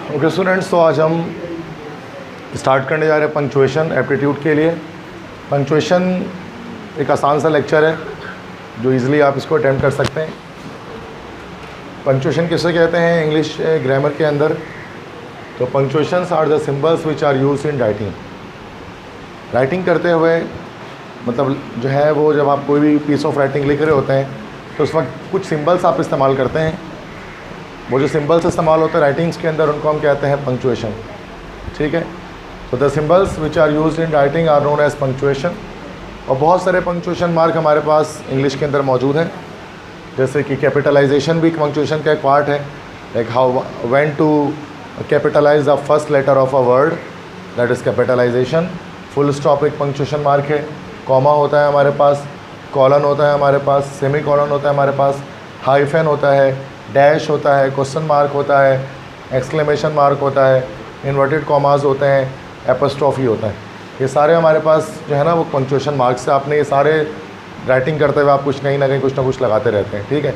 Okay students, तो आज हम स्टार्ट करने जा रहे हैं पंक्चुएशन एप्टीट्यूड के लिए। पंक्चुएशन एक आसान सा लेक्चर है जो इजीली आप इसको अटेम्प्ट कर सकते हैं। पंक्चुएशन किसे कहते हैं इंग्लिश ग्रामर के अंदर? तो punctuations are the symbols which are used in writing. Writing करते हुए मतलब जो है वो जब आप कोई भी पीस ऑफ राइटिंग लिख रहे होते हैं तो उस वक्त कुछ सिंबल्स आप इस्तेमाल करते हैं। वो जो सिंबल्स इस्तेमाल होते हैं राइटिंग्स के अंदर उनको हम कहते हैं पंक्चुएशन। ठीक है, तो the symbols which are used in writing are known as punctuation. और बहुत सारे पंक्चुएशन मार्क हमारे पास इंग्लिश के अंदर मौजूद हैं, जैसे कि कैपिटलाइजेशन भी पंक्चुएशन का एक पार्ट है। Like how when to capitalise the first letter of a word, that is capitalisation. Full stop एक पंक्चुएशन मार्क है। कॉमा होता है हमारे पास, कॉलन होता है हमारे पास, सेमी कॉलन होता है हमारे पास, हाइफन होता है, डैश होता है, क्वेश्चन मार्क होता है, एक्सक्लेमेशन मार्क होता है, इन्वर्टेड कॉमास होते हैं, एपोस्ट्रॉफी होता है। ये सारे हमारे पास जो है ना वो पंक्चुएशन मार्क्स से आपने ये सारे राइटिंग करते हुए आप कुछ कहीं ना कहीं कुछ ना कुछ लगाते रहते हैं। ठीक है,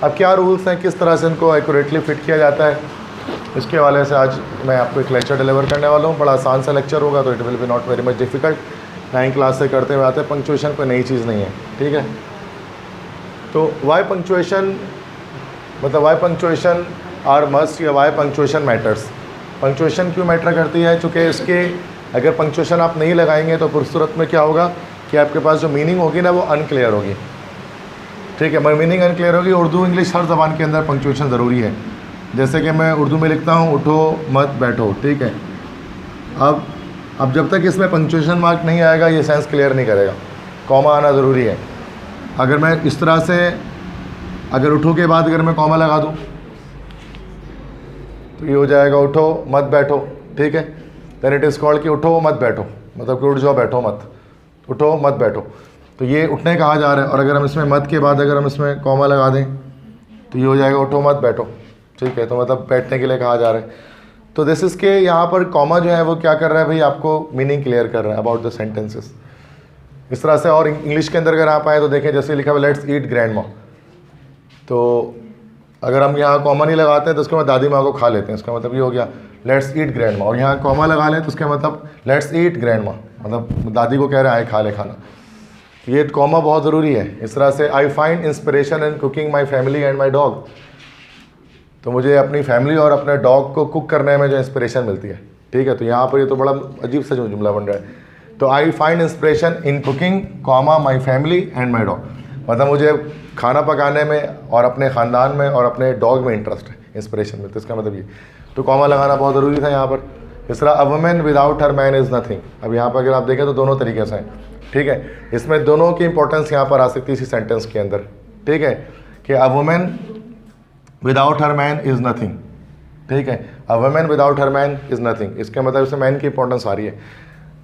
अब क्या रूल्स हैं, किस तरह से इनको एक्यूरेटली फिट किया जाता है, इसके हवाले से आज मैं आपको एक लेक्चर डिलीवर करने वाला हूँ। बड़ा आसान सा लेक्चर होगा, तो it will be not very much difficult. 9 class से करते हुए आते हैं, पंक्चुएशन कोई नई चीज़ नहीं है। ठीक है, तो वाई पंक्चुएशन मतलब वाई पंक्चुएशन आर मस्ट या वाई पंक्चुएशन मैटर्स। पंक्चुएशन क्यों मैटर करती है? चूँकि इसके अगर पंक्चुएशन आप नहीं लगाएंगे तो फिर सूरत में क्या होगा कि आपके पास जो मीनिंग होगी ना वो अनक्लियर होगी। ठीक है, मगर मीनिंग अनक्लियर होगी। उर्दू इंग्लिश हर ज़बान के अंदर पंक्चुएशन ज़रूरी है। जैसे कि मैं उर्दू में लिखता हूँ उठो मत बैठो। ठीक है, अब जब तक इसमें पंक्चुएशन मार्क नहीं आएगा ये सेंस क्लियर नहीं करेगा। कॉमा आना ज़रूरी है। अगर मैं इस तरह से अगर उठो के बाद अगर मैं कॉमा लगा दूँ तो ये हो जाएगा उठो मत बैठो। ठीक है, देन इट इज़ कॉल्ड कि उठो मत बैठो, मतलब कि उठ जाओ बैठो मत, उठो मत बैठो। तो ये उठने कहा जा रहा है। और अगर हम इसमें मत के बाद अगर हम इसमें कॉमा लगा दें तो ये हो जाएगा उठो मत बैठो। ठीक है, तो मतलब बैठने के लिए कहा जा रहा है। तो दिस इज़ के यहाँ पर कॉमा जो है वो क्या कर रहा है भाई, आपको मीनिंग क्लियर कर रहा है अबाउट द सेंटेंसेस। इस तरह से और इंग्लिश के अंदर अगर आप आए तो देखें, जैसे लिखा हुआ लेट्स ईट ग्रैंडमा, तो अगर हम यहाँ कॉमा नहीं लगाते हैं तो उसके बाद दादी माँ को खा लेते हैं, उसका मतलब ये हो गया लेट्स ईट ग्रैंडमा। और यहाँ कॉमा लगा लें तो उसका मतलब लेट्स ईट ग्रैंडमा, मतलब दादी को कह रहे हैं आए खा ले खाना। ये कॉमा बहुत ज़रूरी है। इस तरह से I find inspiration in cooking my family and my dog, तो मुझे अपनी फैमिली और अपने डॉग को कुक करने में जो इंस्पिरेशन मिलती है। ठीक है, तो यहाँ पर ये तो बड़ा अजीब सा जो जुमला बन रहा है। तो I find inspiration in cooking comma my family and my dog, मतलब मुझे खाना पकाने में और अपने ख़ानदान में और अपने डॉग में इंटरेस्ट है, इंस्पिरेशन मिलती है। इसका मतलब ये तो कॉमा लगाना बहुत ज़रूरी था यहाँ पर। इस तरह a woman without her man is nothing. अब यहाँ पर अगर आप देखें तो दोनों तरीके से हैं। ठीक है, इसमें दोनों की इंपॉर्टेंस यहाँ पर आ सकती है इसी सेंटेंस के अंदर। ठीक है, कि a woman without her man is nothing. ठीक है, a woman without her man is nothing, इसके मतलब इसमें मैन की इंपॉर्टेंस आ रही है।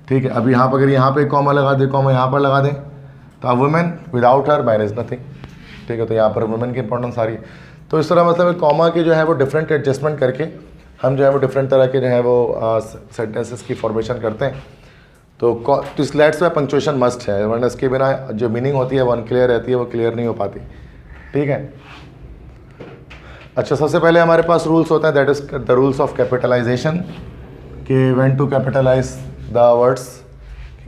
ठीक है, अब यहाँ पर अगर यहाँ पे कॉमा लगा दें, कॉमा यहाँ पर लगा दें तो a woman without her man is nothing. ठीक है, तो यहाँ पर वुमेन की इंपॉर्टेंस आ रही है। तो इस तरह मतलब कॉमा की जो है वो डिफरेंट एडजस्टमेंट करके हम जो है वो डिफरेंट तरह के जो है वो सेंटेंसेस की फॉर्मेशन करते हैं। तो इस लेट्स में पंक्चुएशन मस्ट है, वरना इसके बिना जो मीनिंग होती है वो अनक्लियर रहती है, वो क्लियर नहीं हो पाती। ठीक है, अच्छा, सबसे पहले हमारे पास रूल्स होते हैं, that is the rules of capitalization, कि when to capitalise the words.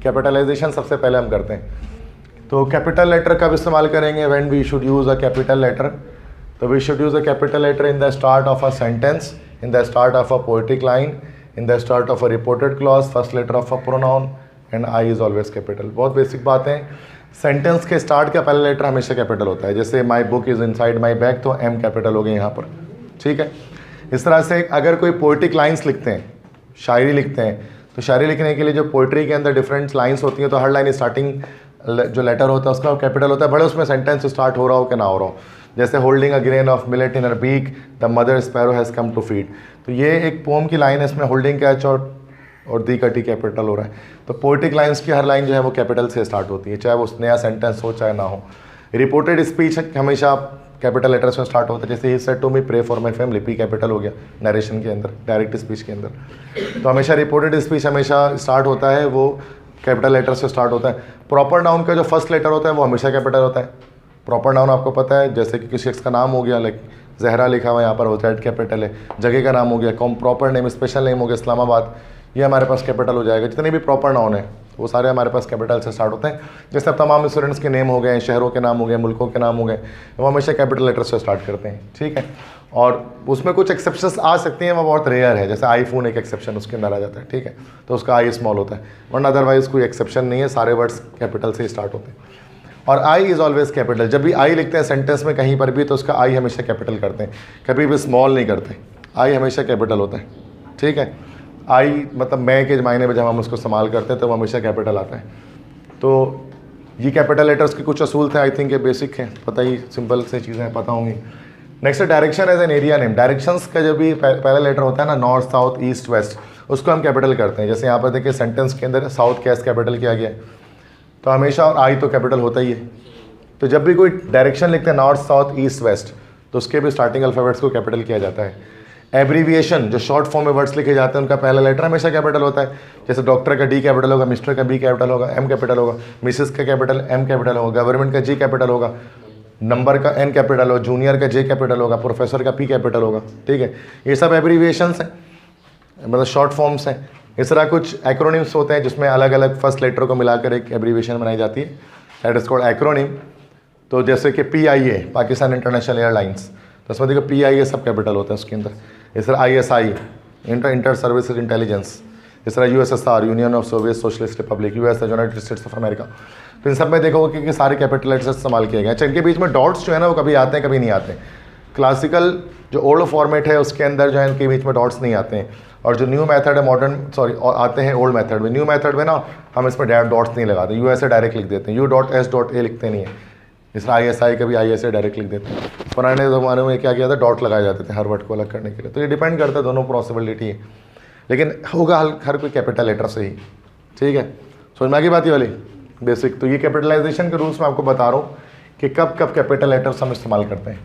Capitalization सबसे पहले हम करते हैं। तो कैपिटल लेटर कब इस्तेमाल करेंगे? When we should use a capital letter, तो we should use a capital letter in the start of a sentence, in the start of a poetic line, in the start of a reported clause, first letter of a pronoun, and I is always capital. बहुत basic बात है। Sentence के start का पहला letter हमेशा capital होता है। जैसे my book is inside my bag, तो एम कैपिटल हो गई यहाँ पर। ठीक है, इस तरह से अगर कोई पोएटिक लाइन्स लिखते हैं, शायरी लिखते हैं, तो शायरी लिखने के लिए जो पोइट्री के अंदर डिफरेंट लाइन्स होती हैं, तो हर लाइन स्टार्टिंग जो लेटर होता है उसका कैपिटल होता है, भले उसमें सेंटेंस स्टार्ट हो रहा हो कि ना हो रहा हो। जैसे holding a grain of millet in her beak, the mother sparrow has come to feed, तो ये एक पोम की लाइन है, इसमें होल्डिंग कैच और दी का टी कैपिटल हो रहा है। तो पोइटिक लाइन्स की हर लाइन जो है वो कैपिटल से स्टार्ट होती है, चाहे वो नया सेंटेंस हो चाहे ना हो। रिपोर्टेड स्पीच हमेशा कैपिटल लेटर्स में स्टार्ट होता है। जैसे he said to me pray for my family, P capital हो गया नरेशन के अंदर, डायरेक्ट स्पीच के अंदर। तो हमेशा रिपोर्टेड स्पीच हमेशा स्टार्ट होता है वो कैपिटल लेटर से स्टार्ट होता है। प्रॉपर नाउन का जो फर्स्ट लेटर होता है वो हमेशा कैपिटल होता है। प्रॉपर नाउन आपको पता है, जैसे कि किसी शख्स का नाम हो गया, लाइक जहरा लिखा हुआ है यहाँ पर वो Z कैपिटल है, जगह का नाम हो गया, प्रॉपर नेम स्पेशल नेम हो गया इस्लामाबाद, ये हमारे पास कैपिटल हो जाएगा। जितने भी प्रॉपर नाउन है वो सारे हमारे पास कैपिटल से स्टार्ट होते हैं। जैसे अब तमाम स्टूडेंट्स के नेम हो गए, शहरों के नाम हो गए, मुल्कों के नाम हो गए, वो हमेशा कैपिटल लेटर से स्टार्ट करते हैं, ठीक है। और उसमें कुछ एक्सेप्शंस आ सकती हैं, वो बहुत रेयर है, जैसे आईफोन एक एक्सेप्शन उसके अंदर आ जाता है, ठीक है, तो उसका आई स्मॉल होता है, वरना अदरवाइज कोई एक्सेप्शन नहीं है, सारे वर्ड्स कैपिटल से स्टार्ट होते हैं। और आई इज़ ऑलवेज कैपिटल, जब भी आई लिखते हैं सेंटेंस में कहीं पर भी तो उसका आई हमेशा कैपिटल करते हैं, कभी भी स्मॉल नहीं करते, आई हमेशा कैपिटल होता है, ठीक है। आई मतलब मैं के मायने में जब हम उसको इस्तेमाल करते हैं तो वो हमेशा कैपिटल आता है। तो ये कैपिटल लेटर्स के कुछ असूल थे, आई थिंक ये बेसिक हैं, पता ही सिंपल से चीज़ें पता होंगी। Next direction as an area name, directions का जो भी पहला लेटर होता है ना, नॉर्थ साउथ ईस्ट वेस्ट, उसको हम कैपिटल करते हैं। जैसे यहाँ पर देखिए सेंटेंस के अंदर साउथ कैसे कैपिटल किया गया है, तो हमेशा और आई तो कैपिटल होता ही है। तो जब भी कोई डायरेक्शन लिखते हैं नॉर्थ साउथ ईस्ट वेस्ट, तो उसके भी स्टार्टिंग अल्फ़ाबेट्स को कैपिटल किया जाता है। एब्रीविएशन जो शॉर्ट फॉर्म में वर्ड्स लिखे जाते हैं उनका पहला लेटर हमेशा कैपिटल होता है। जैसे डॉक्टर का डी कैपिटल होगा, मिस्टर का बी कैपिटल होगा, एम कैपिटल होगा, मिसेस का कैपिटल एम कैपिटल होगा, गवर्नमेंट का जी कैपिटल होगा, नंबर का एन कैपिटल होगा, जूनियर का जे कैपिटल होगा, प्रोफेसर का पी कैपिटल होगा, ठीक है। ये सब एब्रीविएशंस हैं, मतलब शॉर्ट फॉर्म्स हैं। इस तरह कुछ एक्रोनिम्स होते हैं जिसमें अलग अलग फर्स्ट लेटर को मिलाकर एक एब्रीविएशन बनाई जाती है, दैट इज कॉल्ड एक्रोनिम। तो जैसे कि PIA पाकिस्तान इंटरनेशनल एयरलाइंस, तो उसमें देखो PIA सब कैपिटल होता है उसके अंदर। इस तरह ISI इंटर सर्विसेज इंटेलिजेंस, इस तरह USSR union of Soviet socialist Republic, US United states of America, तो इन सब में देखोगे कि सारे कैपिटल लेटर्स इस्तेमाल किए गए। अच्छा, इनके बीच में डॉट्स जो है ना वो कभी आते हैं कभी नहीं आते। क्लासिकल जो ओल्ड फॉर्मेट है उसके अंदर जो है इनके बीच में डॉट्स नहीं आते हैं, और जो न्यू मेथड है मॉडर्न आते हैं ओल्ड मेथड में। न्यू मेथड में ना हम इसमें डॉट्स नहीं लगाते, USA डायरेक्ट लिख देते हैं, U.S.A लिखते नहीं है। इस तरह ISI कभी ISA डायरेक्ट लिख देते हैं। पुराने ज़माने में क्या किया था, डॉट लगाए जाते थे हर वर्ड को अलग करने के लिए। तो ये डिपेंड करता है, दोनों पॉसिबिलिटी है, लेकिन होगा हर कोई कैपिटल लेटर से ही, ठीक है। समझ में आ गई बात ये वाली बेसिक। तो ये कैपिटलाइजेशन के रूल्स मैं आपको बता रहा हूँ कि कब कब कैपिटल लेटर्स हम इस्तेमाल करते हैं।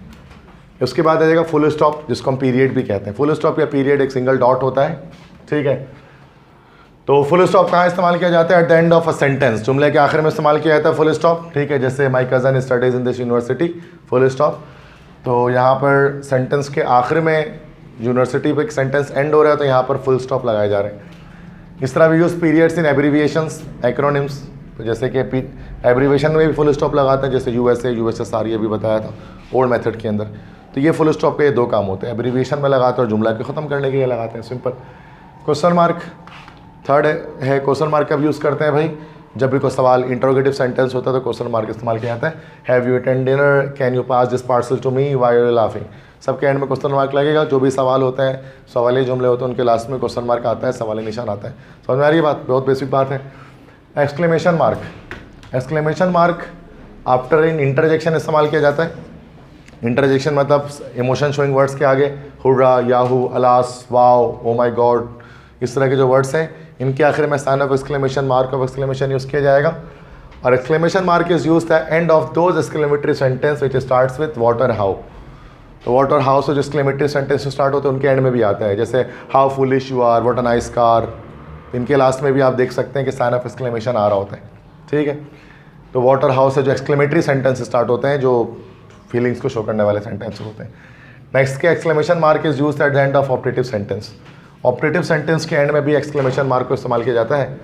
उसके बाद आ जाएगा फुल स्टॉप, जिसको हम पीरियड भी कहते हैं। फुल स्टॉप या पीरियड एक सिंगल डॉट होता है, ठीक है। तो फुल स्टॉप कहाँ इस्तेमाल किया जाता है, eight the end of a sentence, जुमले के आखिर में इस्तेमाल किया जाता है फुल स्टॉप, ठीक है। जैसे my cousin studies in this university, full stop. तो यहाँ पर सेंटेंस के आखिर में यूनिवर्सिटी पे एक सेंटेंस एंड हो रहा है तो यहाँ पर फुल स्टॉप लगाए जा रहे हैं। इस तरह we use periods in abbreviations, acronyms, तो जैसे कि एब्रीविएशन में भी फुल स्टॉप लगाते हैं, जैसे USA USSR ये भी बताया था ओल्ड मेथड के अंदर। तो ये फुल स्टॉप के ये दो काम होते हैं, एब्रीविएशन में लगाते हैं और जुमला को ख़त्म करने के लिए लगाते हैं, सिंपल। क्वेश्चन मार्क थर्ड है, क्वेश्चन मार्क कब यूज़ करते हैं भाई, जब भी कोई सवाल इंटरोगेटिव सेंटेंस होता है तो क्वेश्चन मार्क इस्तेमाल किया जाता है। Have you attend dinner, can you pass this parcel to me, why are you laughing, सबके एंड में क्वेश्चन मार्क लगेगा। जो भी सवाल होते हैं, सवाली जुमले होते हैं, उनके लास्ट में क्वेश्चन मार्क आता है, सवाली निशान आता है। समझ में आ रही है बात, बहुत बेसिक बात है। Exclamation mark, exclamation mark after in interjection इस्तेमाल किया जाता है। इंटरजेक्शन मतलब इमोशन शोइंग वर्ड्स के आगे, hurrah, yahoo, alas, wow, oh my God, इस तरह के जो वर्ड्स हैं इनके आखिर में sign of exclamation, mark of exclamation use किया जाएगा। और exclamation mark is used at end of those exclamatory sentence which starts with what और हाउ। तो व्हाट और हाउ से जो एक्सक्लेमेटरी सेंटेंस स्टार्ट होते हैं उनके एंड में भी आता है, जैसे how foolish you are, what a nice car, इनके लास्ट में भी आप देख सकते हैं कि साइन ऑफ एक्सक्लेमेशन आ रहा होता है, ठीक है। तो व्हाट और हाउ से जो एक्सक्लेमेटरी सेंटेंस स्टार्ट होते हैं, जो फीलिंग्स को शो करने वाले सेंटेंस होते हैं। नेक्स्ट के exclamation mark is used eight the end of operative sentence. Operative sentence के एंड में भी एक्सक्लेमेशन मार्क को इस्तेमाल किया जाता है।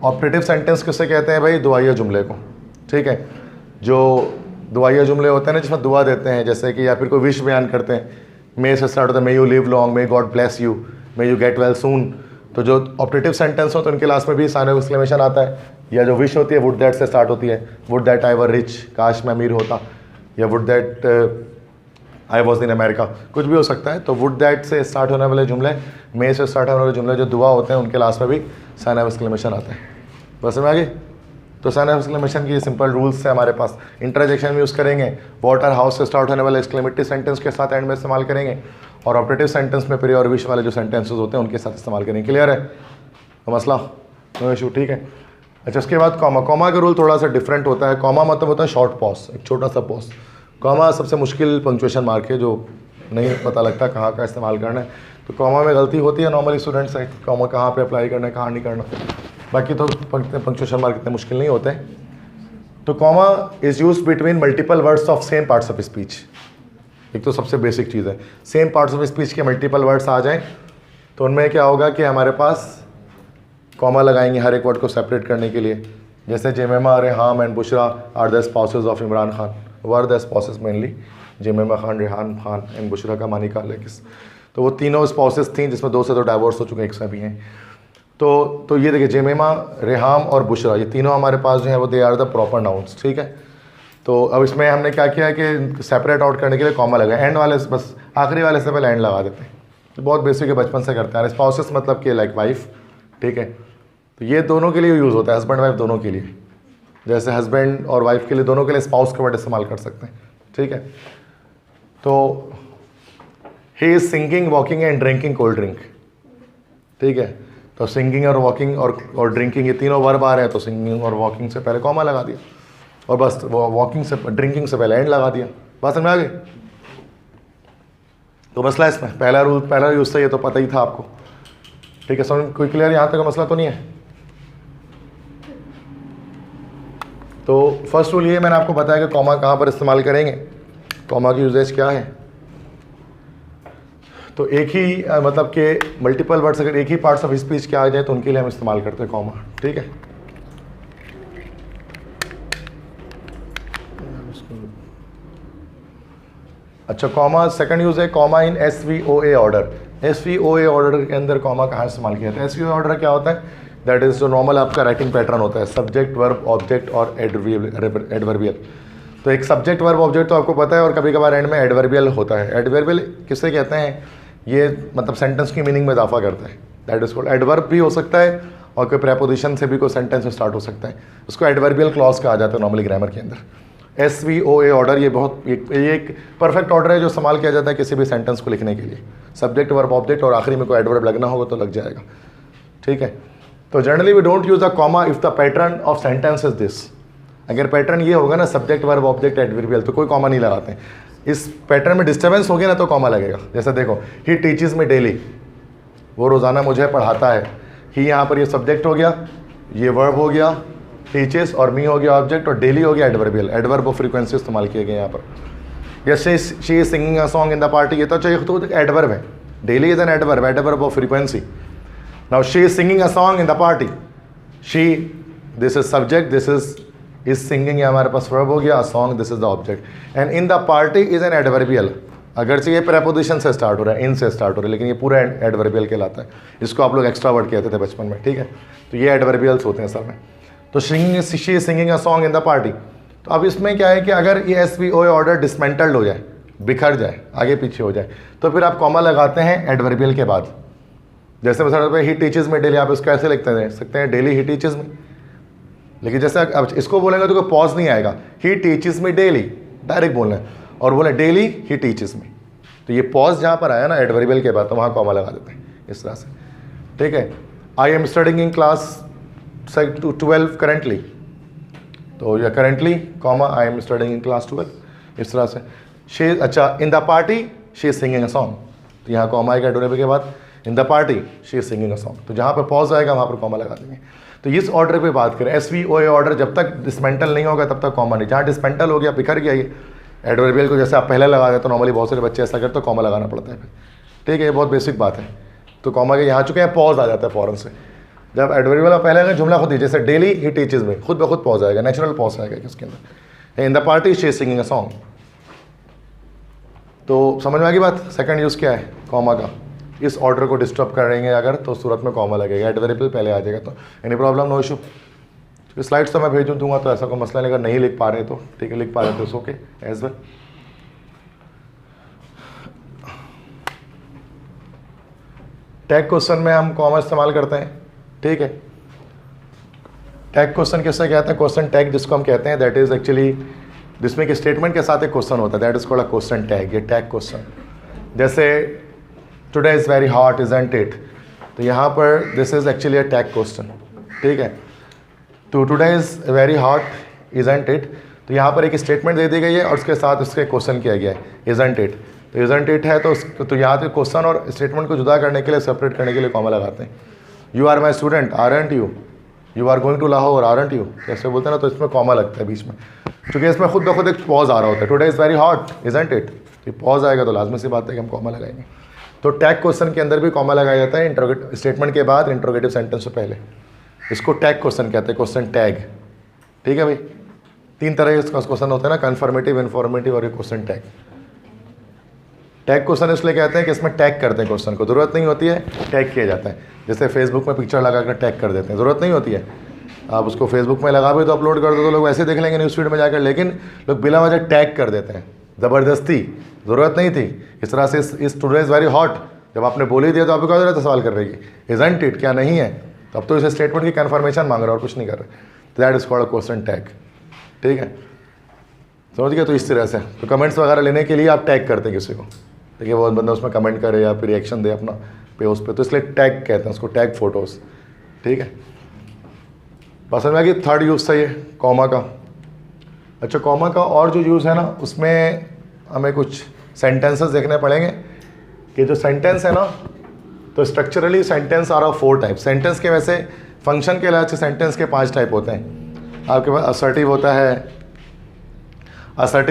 ऑपरेटिव सेंटेंस किससे कहते हैं भाई, दुआइया जुमले को, ठीक है। जो दुआइया जुमले होते हैं ना जिसमें दुआ देते हैं, जैसे कि या फिर कोई विश बयान करते हैं, मे से स्टार्ट होता है, may you live long, may God bless you, may you get well soon. तो जो ऑपरेटिव सेंटेंस हो तो उनके लास्ट में भी साइन ऑफ एक्सक्लेमेशन आता है। या जो विश होती है वुड दैट से स्टार्ट होती है, would that I were rich, काश मैं अमीर होता, या would that I was in America, कुछ भी हो सकता है। तो वुड दैट से स्टार्ट होने वाले जुमले, मे से स्टार्ट होने वाले जुमले जो दुआ होते हैं उनके लास्ट में भी साइन ऑफ एक्सक्लेमेशन आता है। बस में आगे तो साइन ऑफ एक्सक्लेमेशन की सिंपल रूल्स है हमारे पास। इंटरजेक्शन में यूज़ करेंगे, व्हाट और हाउ से स्टार्ट होने वाले एक्सक्लेमेटरी सेंटेंस के साथ एंड में इस्तेमाल करेंगे, और ऑपरेटिव सेंटेंस में प्री और विश वाले जो सेंटेंसेस होते हैं उनके साथ इस्तेमाल करेंगे। क्लियर है तो मसला, नो इशू, ठीक है। अच्छा, उसके बाद कॉमा, कॉमा का रूल थोड़ा सा डिफरेंट होता है। कॉमा मतलब होता है शॉर्ट पॉज, एक छोटा सा पॉज। कॉमा सबसे मुश्किल पंक्चुएशन मार्क है, जो नहीं पता लगता कहाँ का इस्तेमाल करना है। तो कॉमा में गलती होती है नॉर्मली स्टूडेंट से, कॉमा कहाँ पे अप्लाई करना है, कहाँ नहीं करना। बाकी तो पंक्चुएशन मार्क इतने मुश्किल नहीं होते। तो comma is used between multiple words of same parts of speech. एक तो सबसे बेसिक चीज़ है। सेम पार्ट्स ऑफ स्पीच के मल्टीपल वर्ड्स आ जाएं तो उनमें क्या होगा कि हमारे पास कॉमा लगाएंगे हर एक वर्ड को सेपरेट करने के लिए। जैसे Jemima, Reham and Bushra are the spouses of Imran Khan, were the spouses mainly, Jemima Khan, Rehan Khan and Bushra का मानी काल है किस, तो वो तीनों स्पाउसेस थी जिसमें 2 से तो डाइवोर्स हो चुके हैं, एक से भी हैं। तो ये देखिए जेमेमा, रेहाम और बुशरा ये तीनों हमारे पास जो है वो they are the proper nouns, ठीक है। तो अब इसमें हमने क्या किया कि सेपरेट आउट करने के लिए कॉमा लगा, एंड वाले बस आखिरी वाले से पहले एंड लगा देते हैं। तो बहुत बेसिक है, बचपन से करते हैं। स्पाउसेस मतलब कि लाइक वाइफ, ठीक है। तो ये दोनों के लिए यूज़ होता है, हस्बैंड वाइफ दोनों के लिए। जैसे हस्बैंड और वाइफ के लिए दोनों के लिए स्पाउस का वर्ड इस्तेमाल कर सकते हैं, ठीक है। तो he is singing, walking and drinking cold drink, ठीक है। तो सिंगिंग और वॉकिंग और ड्रिंकिंग ये तीनों वर्ब आ रहे हैं, तो सिंगिंग और वॉकिंग से पहले कॉमा लगा दिया और बस वॉकिंग से ड्रिंकिंग से पहले एंड लगा दिया। बात समझ में आ गई? तो मसला इसमें पहला रूल, पहला यूज़ था, ये तो पता ही था आपको, ठीक है। समझ कोई क्लियर? यहाँ तक का मसला तो नहीं है। तो फर्स्ट रूल ये मैंने आपको बताया कि कॉमा कहाँ पर इस्तेमाल करेंगे, कॉमा की यूजेज क्या है। तो एक ही मतलब कि मल्टीपल वर्ड्स अगर एक ही पार्ट्स ऑफ स्पीच के आ जाए तो उनके लिए हम इस्तेमाल करते हैं कॉमा, ठीक है। अच्छा, कॉमा सेकंड यूज़ है comma in SVOA order. SVOA order के अंदर कॉमा कहाँ इस्तेमाल किया जाता है? SVOA ऑर्डर क्या होता है? दैट इज़ जो नॉर्मल आपका राइटिंग पैटर्न होता है, सब्जेक्ट, वर्ब, ऑब्जेक्ट और एडवर्बियल। तो एक सब्जेक्ट, वर्ब, ऑब्जेक्ट तो आपको पता है, और कभी कभार एंड में एडवर्बियल होता है। एडवर्बियल किससे कहते हैं? ये मतलब सेंटेंस की मीनिंग में इजाफा करता है, दैट इज कॉल्ड एडवर्ब भी हो सकता है, और कोई प्रेपोजिशन से भी कोई सेंटेंस स्टार्ट हो सकता है, उसको एडवर्बियल क्लॉज कहा जाता है नॉर्मली ग्रामर के अंदर। SVOA ऑर्डर ये बहुत ये एक परफेक्ट ऑर्डर है जो इस्तेमाल किया जाता है किसी भी सेंटेंस को लिखने के लिए। सब्जेक्ट, वर्ब, ऑब्जेक्ट और आखिरी में कोई एडवर्ब लगना होगा तो लग जाएगा, ठीक है। तो generally we don't use a comma if the pattern of sentence is this. अगर पैटर्न ये होगा ना सब्जेक्ट, वर्ब, ऑब्जेक्ट, एडवर्बियल, तो कोई कॉमा नहीं लगाते हैं। इस पैटर्न में डिस्टर्बेंस होगी ना तो कॉमा लगेगा। जैसे देखो, ही टीचेस मी डेली, वो रोज़ाना मुझे पढ़ाता है। ही यहाँ पर ये सब्जेक्ट हो गया, ये वर्ब हो गया, टीचेस और मी हो गया ऑब्जेक्ट, और डेली हो गया एडवर्बियल, एडवर्ब ऑफ फ्रीक्वेंसी इस्तेमाल किए गए यहाँ पर। जैसे she is singing a song in the party, ये तो चाहिए तो एडवर्ब है, daily is an adverb, adverb of frequency. Now she is singing a song in the party, she this is subject, this is singing, ये हमारे पास verb हो गया, song this is the object, and in the party is an adverbial. अगरचे ये preposition से start हो रहा है, इन से स्टार्ट हो रहा है, लेकिन ये पूरा एडवर्बियल कहलाता है। इसको आप लोग एक्स्ट्रा वर्ड कहते थे बचपन में, ठीक है। तो ये एडवर्बियल्स होते हैं असल में। तो she is singing a song in the party, तो अब इसमें क्या है कि अगर ये SVOA ऑर्डर डिसमेंटल्ड हो जाए, बिखर जाए, आगे पीछे हो जाए, तो फिर आप कॉमा लगाते हैं एडवर्बियल के बाद। जैसे मतलब ही टीचेस में डेली, आप इसको ऐसे लिखते सकते हैं डेली ही टीचेस में, लेकिन जैसे अब इसको बोलेंगे तो कोई पॉज नहीं आएगा, ही टीचेस में डेली डायरेक्ट बोलना है, और बोले डेली ही टीचेस में, तो ये पॉज जहाँ पर आया ना एडवर्बियल के बाद, तो वहाँ कॉमा लगा देते हैं इस तरह से, ठीक है। I am studying in class 12 currently, तो या currently comma I am studying in class 12, इस तरह से। शी, अच्छा, in the party she is singing a song, तो यहाँ कॉमा आएगा एडवर्बियल के बाद, in the party she is singing a song, तो जहाँ पर पॉज आएगा वहाँ पर कॉमा लगा देंगे। तो इस ऑर्डर पे बात करें, SVOA ऑर्डर जब तक डिसमेंटल नहीं होगा तब तक कॉमा नहीं। जहाँ डिसमेंटल हो गया, बिखर गया ये एडवर्बियल को, जैसे आप पहले लगा दें तो नॉर्मली बहुत सारे बच्चे ऐसा करते तो कॉमा लगाना पड़ता है फिर, ठीक है। ये बहुत बेसिक बात है। तो कॉमा के यहाँ चुके हैं, पॉज आ जाता है फ़ौरन से। जब एडवर्बियल पहले आएगा जुमला खुद ही, जैसे डेली ही टीचेस में, खुद ब खुद पॉज आएगा, नेचुरल पॉज आएगा इसके अंदर। In the party she is singing a song, तो समझ में आ गई बात। सेकंड यूज़ क्या है कॉमा का? इस ऑर्डर को डिस्टर्ब करेंगे अगर तो सूरत में कॉमा लगेगा, एडवर्बियल पहले आ जाएगा। तो any problem? No issue. Slides तो मैं भेज दूंगा, तो ऐसा कोई मसला नहीं। अगर नहीं लिख पा रहे तो ठीक है, लिख पा रहे तो okay as well. Tag question में हम कॉमा इस्तेमाल करते हैं, ठीक है। टैग क्वेश्चन किससे कहते हैं? क्वेश्चन टैग जिसको हम कहते हैं, दैट इज एक्चुअली जिसमें कि स्टेटमेंट के साथ एक क्वेश्चन होता है, that is called a question tag. ये टैग क्वेश्चन, जैसे today is very hot isn't it, तो यहाँ पर this is actually a tag question, ठीक है। तो today is very hot isn't it, तो यहाँ पर एक स्टेटमेंट दे दी गई है और उसके साथ उसके क्वेश्चन किया गया है इजंट इट। तो इजंट इट है तो यहाँ पे क्वेश्चन और स्टेटमेंट को जुदा करने के लिए, सेपरेट करने के लिए कॉमा लगाते हैं। You are my student aren't you, you are going to Lahore aren't you, कैसे बोलते हैं ना, तो इसमें कॉमा लगता है बीच में, क्योंकि इसमें खुद ब खुद एक पॉज आ रहा होता है। Today is very hot isn't it, फिर पॉज आएगा तो लाजमी सी बात है कि हम कॉमा लगाएंगे। तो टैग क्वेश्चन के अंदर भी कॉमा लगाया जाता है इंटरोगेटिव स्टेटमेंट के बाद, इंटरोगेटिव सेंटेंस से पहले। इसको टैग क्वेश्चन कहते हैं, क्वेश्चन टैग। ठीक है भाई, 3 तरह के क्वेश्चन होते हैं ना, कन्फर्मेटिव, इन्फॉर्मेटिव और ये क्वेश्चन टैग। टैग क्वेश्चन इसलिए कहते हैं कि इसमें टैग करते हैं क्वेश्चन को, ज़रूरत नहीं होती है टैग किया जाता है। जैसे फेसबुक में पिक्चर लगा कर टैग कर देते हैं, ज़रूरत नहीं होती है। आप उसको फेसबुक में लगा भी तो अपलोड कर दो तो लोग वैसे देख लेंगे न्यूज़ फीड में जाकर, लेकिन लोग बिना वजह टैग कर देते हैं ज़बरदस्ती, ज़रूरत नहीं थी। इस तरह से इस टुडे इज़ वेरी हॉट, जब आपने बोल ही दिया तो आपको क्या जरूरत है सवाल कर रही है, इजंट इट, क्या नहीं है? तब तो इसे स्टेटमेंट की कन्फर्मेशन मांग रहा है और कुछ नहीं कर रहे। तो that is called question tag. ठीक है, समझ गए? तो इस तरह से तो कमेंट्स वगैरह लेने के लिए आप टैग करते हैं किसी को, ठीक है, वो बंदा उसमें कमेंट करे या फिर रिएक्शन दे अपना पे उस पर, तो इसलिए टैग कहते हैं उसको, टैग फोटोज़। ठीक है, पसंद में आ गई? थर्ड यूज़ सही है कॉमा का। अच्छा, कॉमा का और जो यूज़ है ना, उसमें हमें कुछ सेंटेंसेस देखने पड़ेंगे कि जो सेंटेंस है ना, तो structurally sentence are of 4 type. Sentence के वैसे फंक्शन के लिहाज से सेंटेंस के 5 टाइप होते हैं। आपके पास असर्टिव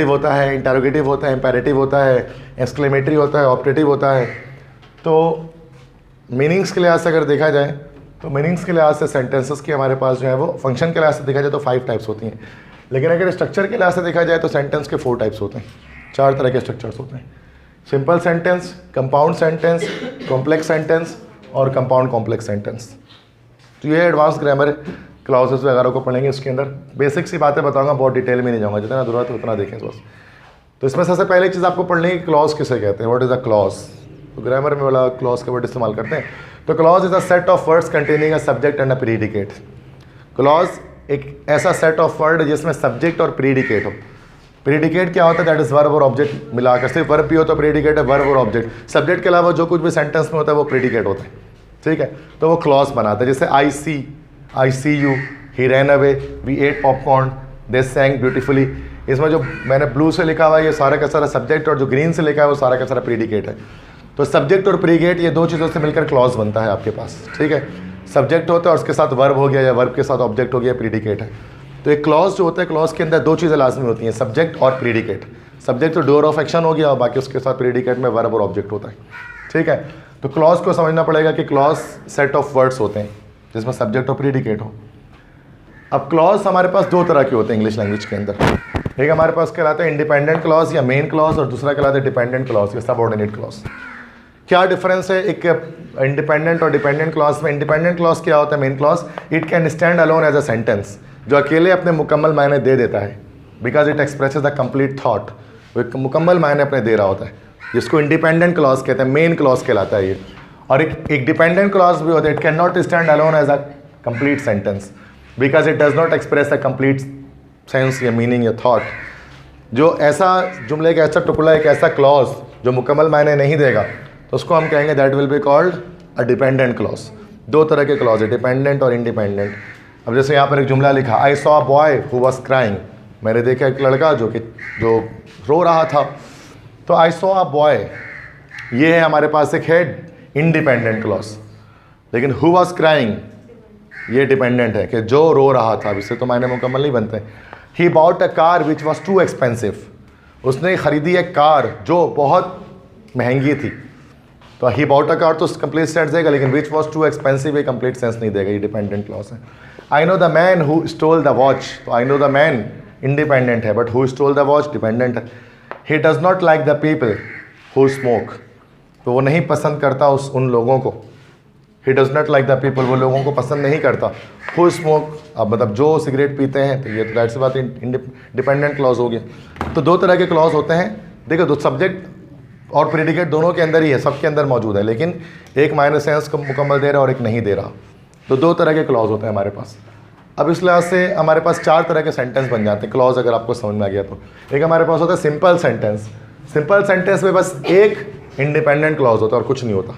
होता है, इंटरोगेटिव होता है, इंपेरेटिव होता है, एक्सक्लेमेटरी होता है, ऑप्टेटिव होता है। तो मीनिंग्स के लिहाज से अगर देखा जाए तो मीनिंग्स के लिहाज से सेंटेंसेस की हमारे पास जो है वो, फंक्शन के लिहाज से देखा जाए तो 5 टाइप्स होती हैं, लेकिन अगर स्ट्रक्चर के लिहाज से देखा जाए तो सेंटेंस के 4 टाइप्स होते हैं, 4 तरह के स्ट्रक्चर्स होते हैं। Simple sentence, compound sentence, complex sentence और कंपाउंड कॉम्प्लेक्स सेंटेंस। तो ये एडवांस ग्रामर क्लॉजेस वगैरह को पढ़ेंगे। इसके अंदर बेसिक सी बातें बताऊंगा, बहुत डिटेल में नहीं जाऊंगा, जितना ज़रूरत है उतना देखें बस। तो इसमें सबसे पहले चीज़ आपको पढ़नी है कि क्लॉज किसे कहते हैं, व्हाट इज़ अ क्लॉज। तो ग्रामर में वाला क्लॉज का वर्ड इस्तेमाल करते हैं। तो clause is a set of words containing a subject and a predicate. Clause एक ऐसा सेट ऑफ वर्ड जिसमें सब्जेक्ट और प्रीडिकेट हो। प्रीडिकेट क्या होता है? दैट इज़ वर्ब और ऑब्जेक्ट मिलाकर, सिर्फ वर्ब भी हो तो प्रीडिकेट है, वर्ब और ऑब्जेक्ट। सब्जेक्ट के अलावा जो कुछ भी सेंटेंस में होता है वो प्रीडिकेट होता है। ठीक है, तो वो क्लॉज बनाता है। जैसे I see you, he ran away, we ate popcorn, they sang beautifully. इसमें जो मैंने ब्लू से लिखा हुआ है ये सारा का सारा सब्जेक्ट, और जो ग्रीन से लिखा है वो सारा का सारा प्रीडिकेट है। तो सब्जेक्ट और प्रीडिकेट ये 2 चीज़ों से मिलकर क्लॉज बनता है आपके पास। ठीक है, सब्जेक्ट होता है और उसके साथ वर्ब हो गया, या वर्ब के साथ ऑब्जेक्ट हो गया, प्रीडिकेट है। तो एक क्लॉज जो होता है, क्लॉज के अंदर 2 चीज़ें लाजमी होती हैं, सब्जेक्ट और प्रीडिकेट। सब्जेक्ट तो डोर ऑफ एक्शन हो गया और बाकी उसके साथ प्रीडिकेट में वर्ब और ऑब्जेक्ट होता है। ठीक है, तो क्लॉज को समझना पड़ेगा कि क्लॉज सेट ऑफ वर्ड्स होते हैं जिसमें सब्जेक्ट और प्रीडिकेट हो। अब क्लॉज हमारे पास 2 तरह के होते हैं इंग्लिश लैंग्वेज के अंदर। एक हमारे पास कहलाता है इंडिपेंडेंट क्लॉज या मेन क्लॉज, और दूसरा कहलाता है डिपेंडेंट क्लॉज या सबऑर्डिनेट क्लॉज। क्या डिफरेंस है एक इंडिपेंडेंट और डिपेंडेंट क्लॉज में? इंडिपेंडेंट क्लॉज क्या होता है? Main clause, it can stand alone as a sentence, जो अकेले अपने मुकम्मल मायने दे देता है, because it expresses the complete thought. वो एक मुकम्मल मायने अपने दे रहा होता है, जिसको इंडिपेंडेंट क्लॉज कहते हैं, मेन क्लॉज कहलाता है ये। और एक डिपेंडेंट क्लॉज भी होता है, it can not stand alone as a complete sentence, because it does not express a complete sense या मीनिंग या थॉट। जो ऐसा जुमले का ऐसा टुकड़ा, एक ऐसा क्लॉज जो मुकम्मल मायने नहीं देगा, तो उसको हम कहेंगे that will be called a dependent clause. 2 तरह के क्लॉज है, डिपेंडेंट और इंडिपेंडेंट। अब जैसे यहाँ पर एक जुमला लिखा, I saw a boy who was crying, मैंने देखा एक लड़का जो रो रहा था। तो आई सॉ अ बॉय, ये है हमारे पास एक है इंडिपेंडेंट क्लॉज। लेकिन हु वाज क्राइंग ये डिपेंडेंट है कि जो रो रहा था। इससे तो मायने मुकम्मल नहीं बनते। He bought a car which was too expensive, उसने खरीदी एक कार जो बहुत महंगी थी। तो ही बॉट अ कार तो कंप्लीट सेंस देगा, लेकिन विच वॉज टू एक्सपेंसिव ये कंप्लीट सेंस नहीं देगा, ये डिपेंडेंट क्लॉज है। I know the man who stole the watch, तो I know the man independent है, but who stole the watch dependent है। He does not like the people who smoke, तो वो नहीं पसंद करता उन लोगों को। ही does not like the people, वो लोगों को पसंद नहीं करता। हु स्मोक, अब मतलब जो सिगरेट पीते हैं, तो ये तो दैट सी बात डिपेंडेंट क्लॉज हो गया। तो 2 तरह के क्लॉज होते हैं। देखो, तो सब्जेक्ट और प्रेडिकेट दोनों के अंदर ही है, सबके अंदर मौजूद है, लेकिन एक मायने सेंस को मुकम्मल दे रहा है और एक नहीं दे रहा। तो 2 तरह के क्लॉज होते हैं हमारे पास। अब इस लिहाज से हमारे पास 4 तरह के सेंटेंस बन जाते हैं क्लॉज, अगर आपको समझ में आ गया तो। एक हमारे पास होता है सिंपल सेंटेंस। सिंपल सेंटेंस में बस एक इंडिपेंडेंट क्लॉज होता है और कुछ नहीं होता।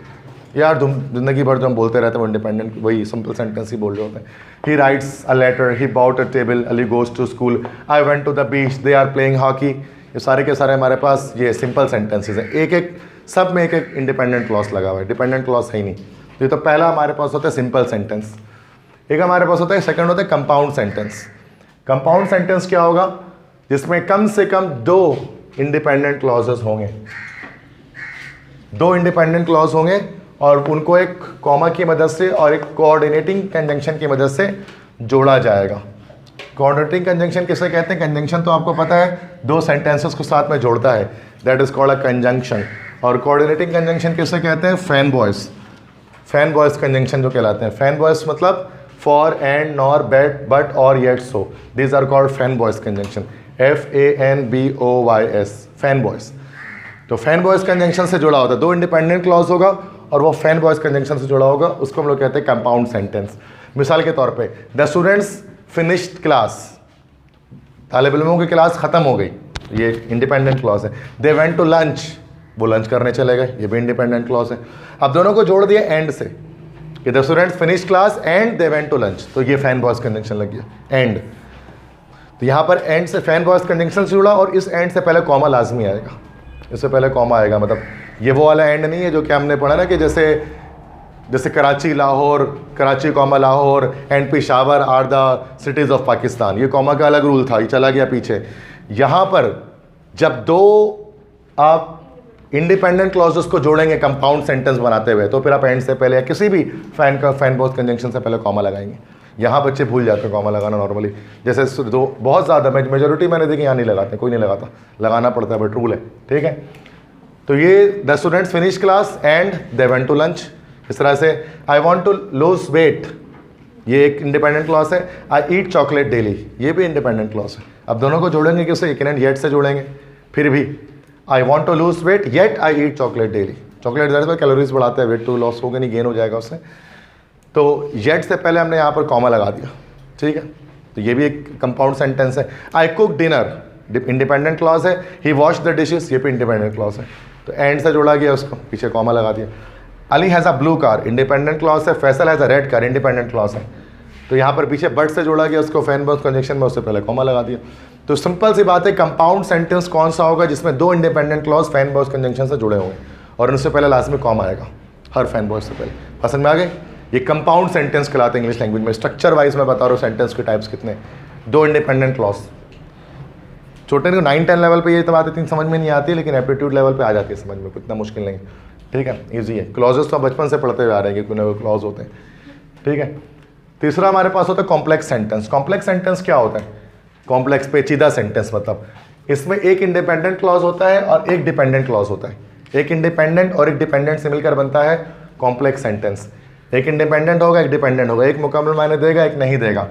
यार जिंदगी भर जो हम बोलते रहते हैं वो इंडिपेंडेंट, वही सिंपल सेंटेंस ही बोल रहे होते हैं। He writes a letter, he bought a table, Ali goes to school, I went to the beach, they are playing hockey. ये सारे के सारे हमारे पास ये सिंपल सेंटेंसेज हैं। एक सब में एक इंडिपेंडेंट क्लॉज लगा हुआ है, डिपेंडेंट क्लॉज है ही नहीं। ये तो पहला हमारे पास होता है सिंपल सेंटेंस। एक हमारे पास होता है सेकंड होता है कंपाउंड सेंटेंस। कंपाउंड सेंटेंस क्या होगा? जिसमें कम से कम 2 इंडिपेंडेंट क्लॉजेस होंगे, 2 इंडिपेंडेंट क्लॉज होंगे और उनको एक कॉमा की मदद से और एक कोऑर्डिनेटिंग कंजंक्शन की मदद से जोड़ा जाएगा। कोऑर्डिनेटिंग कंजंक्शन किसे कहते हैं? कंजंक्शन तो आपको पता है, 2 सेंटेंसेस को साथ में जोड़ता है, that is called a conjunction. और कोऑर्डिनेटिंग कंजंक्शन किसे कहते हैं? Fan boys, fan boys conjunction जो कहलाते हैं। फैन बॉयस मतलब for, and, nor, but, or, yet, so, these are called fan boys conjunction, FANBOYS, fan boys. तो फैन बॉयस कंजंक्शन से जुड़ा होता है, 2 इंडिपेंडेंट क्लॉज होगा और वो फैन बॉयस कंजंक्शन से जुड़ा होगा, उसको हम लोग कहते हैं कंपाउंड सेंटेंस। मिसाल के तौर पे द स्टूडेंट्स फिनिश्ड क्लास, तालिब इल्मों की क्लास ख़त्म हो गई, ये इंडिपेंडेंट क्लॉज है। दे वेंट टू लंच, वो लंच करने चले गए, ये भी इंडिपेंडेंट क्लॉज है। अब दोनों को जोड़ दिया एंड से कि the students finished class and they went to lunch, तो ये फैन बॉयस कंजंक्शन लग गया एंड। तो यहाँ पर एंड से फैन बॉयस कंजंक्शन से जुड़ा और इस एंड से पहले कॉमा लाजमी आएगा, इससे पहले कॉमा आएगा। मतलब ये वो वाला एंड नहीं है जो कि हमने पढ़ा ना कि जैसे Karachi Lahore, Karachi comma Lahore and Peshawar are the cities of Pakistan, ये कॉमा का अलग रूल था, ये चला गया पीछे। यहाँ पर जब 2 आप इंडिपेंडेंट क्लॉजेस को जोड़ेंगे कंपाउंड सेंटेंस बनाते हुए, तो फिर आप एंड से पहले या किसी भी फैन बॉयस कंजंक्शन से पहले कॉमा लगाएंगे। यहाँ बच्चे भूल जाते हैं कॉमा लगाना नॉर्मली, जैसे 2 बहुत ज़्यादा मेजोरिटी मैंने देखी यहाँ नहीं लगाते, कोई नहीं लगाता, लगाना पड़ता है बट रूल है, ठीक है। तो ये the students finish class and they went to lunch, इस तरह से I want to lose weight, ये एक इंडिपेंडेंट क्लॉज है। आई ईट चॉकलेट डेली, ये भी इंडिपेंडेंट क्लॉज है। अब दोनों को जोड़ेंगे किससे? एक एंड येट से जोड़ेंगे। फिर भी I want to lose weight yet I eat chocolate daily, chocolate ज़्यादा कैलोरीज बढ़ाता है, वेट तो लॉस होगा नहीं, गेन हो जाएगा उससे। तो येट से पहले हमने यहाँ पर कॉमा लगा दिया, ठीक है। तो ये भी एक कंपाउंड सेंटेंस है। I cook dinner, independent clause है। ही वॉश द डिशेस, ये भी इंडिपेंडेंट क्लॉज है, तो एंड से जोड़ा गया, उसको पीछे कॉमा लगा दिया। Ali has a blue car, independent clause है। Faisal has a red car, independent clause है, तो यहाँ पर पीछे बट से जोड़ा गया, उसको फैन बॉयस कंजंक्शन में उससे पहले कॉमा लगा दिया। तो सिंपल सी बात है, कंपाउंड सेंटेंस कौन सा होगा जिसमें 2 independent clause fan boys conjunction से जुड़े हुए और उनसे पहले लास्ट में कॉमा आएगा, हर फैन बॉयस से पहले। पसंद में आ गए? ये कंपाउंड सेंटेंस कहलाते हैं इंग्लिश लैंग्वेज में। स्ट्रक्चर वाइज मैं बता रहा हूँ सेंटेंस के टाइप्स कितने, 2 इंडिपेंडेंट क्लॉज। छोटे को 9-10 लेवल पे ये तो बात इतनी समझ में नहीं आती, लेकिन एप्टीट्यूड लेवल पे आ जाती है समझ में, इतना मुश्किल नहीं, ठीक है, इजी है। क्लॉजेस तो बचपन से पढ़ते हुए आ रहे हैं कि कोई ना कोई क्लॉज होते हैं, ठीक है। तीसरा हमारे पास होता है कॉम्प्लेक्स सेंटेंस। कॉम्प्लेक्स सेंटेंस क्या होता है? कॉम्प्लेक्स पेचीदा सेंटेंस, मतलब इसमें एक इंडिपेंडेंट क्लॉज होता है और एक डिपेंडेंट क्लॉज होता है। एक इंडिपेंडेंट और एक डिपेंडेंट से मिलकर बनता है कॉम्प्लेक्स सेंटेंस। एक इंडिपेंडेंट होगा, एक डिपेंडेंट होगा, एक मुकम्मल मायने देगा, एक नहीं देगा।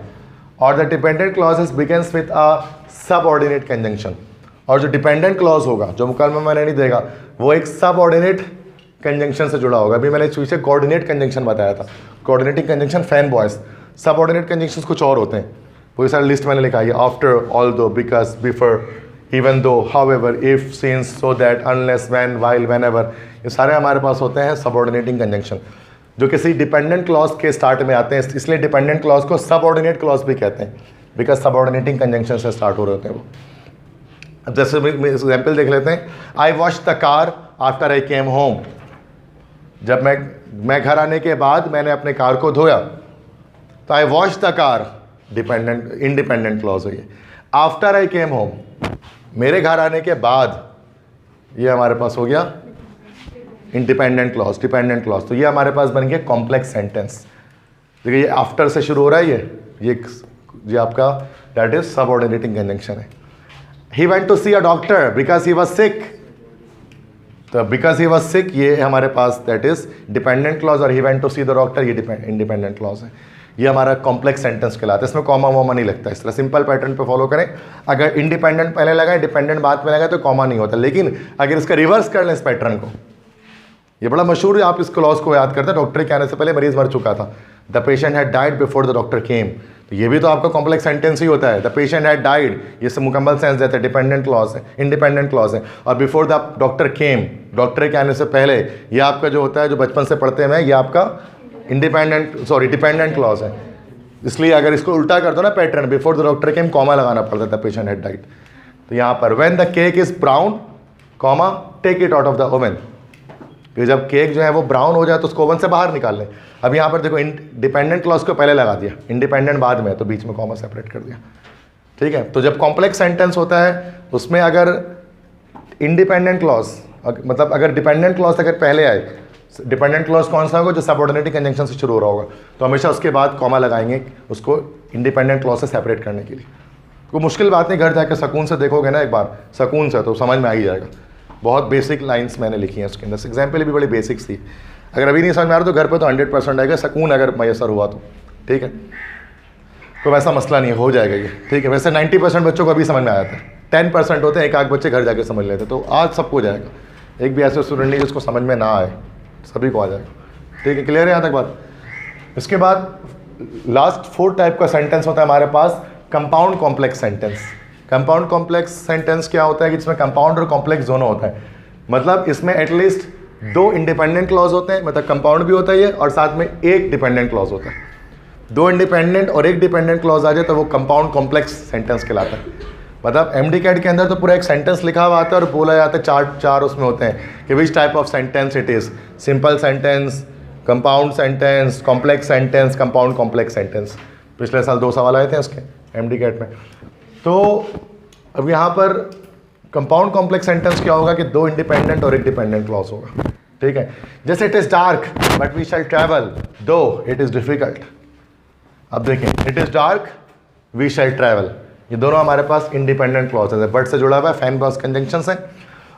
और the dependent clauses begins with a subordinate conjunction, और जो डिपेंडेंट क्लॉज होगा जो मुकम्मल मायने नहीं देगा वो एक सबऑर्डिनेट कंजंक्शन से जुड़ा होगा। अभी मैंने पीछे कोऑर्डिनेट कंजंक्शन बताया था, coordinating conjunction fan boys. Subordinate conjunctions कुछ और होते हैं, वो सारी लिस्ट मैंने लिखा है, after, although, because, before, even though, however, if, since, so that, unless, when, while, whenever, ये सारे हमारे पास होते हैं सबऑर्डिनेटिंग कंजंक्शन जो किसी डिपेंडेंट क्लॉज के स्टार्ट में आते हैं। इसलिए डिपेंडेंट क्लॉज को सबऑर्डिनेट क्लॉज भी कहते हैं, बिकॉज सबऑर्डिनेटिंग कंजंक्शन से स्टार्ट हो रहे होते हैं वो। अब जैसे एग्जाम्पल देख लेते हैं, I wash the car after I came home, जब मैं घर आने के बाद मैंने अपने कार को धोया, तो I wash the car dependent independent clause है। आफ्टर आई केम होम, मेरे घर आने के बाद, ये हमारे पास हो गया इंडिपेंडेंट क्लॉज, डिपेंडेंट क्लॉज। तो ये हमारे पास बन गया कॉम्प्लेक्स सेंटेंस। देखिए ये आफ्टर से शुरू हो रहा है, ये आपका दैट इज सबऑर्डिनेटिंग कंजंक्शन है। He went to see a doctor because he was sick, तो बिकॉज ही वाज सिक ये हमारे पास दैट इज डिपेंडेंट क्लॉज, और he went to see the doctor ये इंडिपेंडेंट क्लॉज है। ये हमारा कॉम्प्लेक्स सेंटेंस कहलाता है, इसमें कॉमा वॉमा नहीं लगता। इस तरह सिंपल पैटर्न पे फॉलो करें, अगर इंडिपेंडेंट पहले लगाए डिपेंडेंट बाद में लगाए तो कॉमा नहीं होता। लेकिन अगर इसका रिवर्स कर लें इस पैटर्न को, ये बड़ा मशहूर है, आप इस क्लॉज को याद करते हैं, डॉक्टर के आने से पहले मरीज मर चुका था, the patient had died before the doctor केम, तो ये भी तो आपका कॉम्प्लेक्स सेंटेंस ही होता है। द पेशेंट हैड डाइड, ये से मुकम्मल सेंस देता है, डिपेंडेंट क्लॉज है, इंडिपेंडेंट क्लॉज है। और before the doctor came, doctor के आने से पहले, ये आपका जो होता है जो बचपन से पढ़ते हैं, ये आपका डिपेंडेंट क्लॉज है। इसलिए अगर इसको उल्टा कर दो ना pattern, before the doctor came comma लगाना पड़ता था, पेशेंट हैड डाइड। तो यहाँ पर when the cake is brown comma take it out of the oven, कि जब केक जो है वो ब्राउन हो जाए तो उसको ओवन से बाहर निकाल लें। अब यहाँ पर देखो डिपेंडेंट क्लॉज को पहले लगा दिया, इंडिपेंडेंट बाद में, तो बीच में कॉमा सेपरेट कर दिया, ठीक है। तो जब कॉम्प्लेक्स सेंटेंस होता है उसमें अगर इंडिपेंडेंट क्लॉज, मतलब अगर डिपेंडेंट क्लॉज अगर पहले आए, डिपेंडेंट क्लॉज कौन सा होगा? जो सबऑर्डिनेटिंग कंजंक्शन से शुरू हो रहा होगा, तो हमेशा उसके बाद कॉमा लगाएंगे उसको इंडिपेंडेंट क्लॉज से सेपरेट करने के लिए। कोई मुश्किल बात नहीं, घर जाकर सुकून से देखोगे ना एक बार, सुकून से, तो समझ में आ ही जाएगा। बहुत बेसिक लाइंस मैंने लिखी हैं उसके अंदर, एग्जाम्पल भी बड़ी बेसिक्स थी। अगर अभी नहीं समझ में आ रहा तो घर पे तो 100% आएगा, सुकून अगर मैसर हुआ तो, ठीक है। तो वैसा मसला नहीं है, हो जाएगा ये, ठीक है। वैसे 90% बच्चों को अभी समझ में आ जाता है, 10% होते हैं एक आध बच्चे घर जाके समझ लेते, तो आज सबको जाएगा। एक भी ऐसे स्टूडेंट नहीं जिसको समझ में ना आए, सभी को आ जाएगा, ठीक है। क्लियर है यहाँ तक बात? इसके बाद लास्ट 4 टाइप का सेंटेंस होता है हमारे पास, compound complex sentence. Compound complex sentence क्या होता है कि जिसमें कंपाउंड और कॉम्प्लेक्स दोनों होता है, मतलब इसमें एटलीस्ट 2 इंडिपेंडेंट क्लॉज होते हैं, मतलब कंपाउंड भी होता है ये, और साथ में एक डिपेंडेंट क्लॉज होता है। 2 इंडिपेंडेंट और एक डिपेंडेंट क्लॉज आ जाए तो वो कंपाउंड कॉम्प्लेक्स सेंटेंस कहलाता है। मतलब MD-CAT के अंदर तो पूरा एक सेंटेंस लिखा हुआ आता है और बोला जाता है, चार उसमें होते हैं कि which type of sentence it is, simple sentence, compound sentence, complex sentence, compound complex sentence. पिछले साल 2 सवाल आए थे उसके MD-CAT में। तो अब यहाँ पर कंपाउंड कॉम्प्लेक्स सेंटेंस क्या होगा कि 2 इंडिपेंडेंट और एक डिपेंडेंट क्लॉज होगा, ठीक है। जैसे it is dark but we shall travel though it is difficult. अब देखें, it is dark we shall travel, ये दोनों हमारे पास इंडिपेंडेंट क्लॉजेज है, बट से जुड़ा हुआ है, फैन बॉस कंजंक्शन से।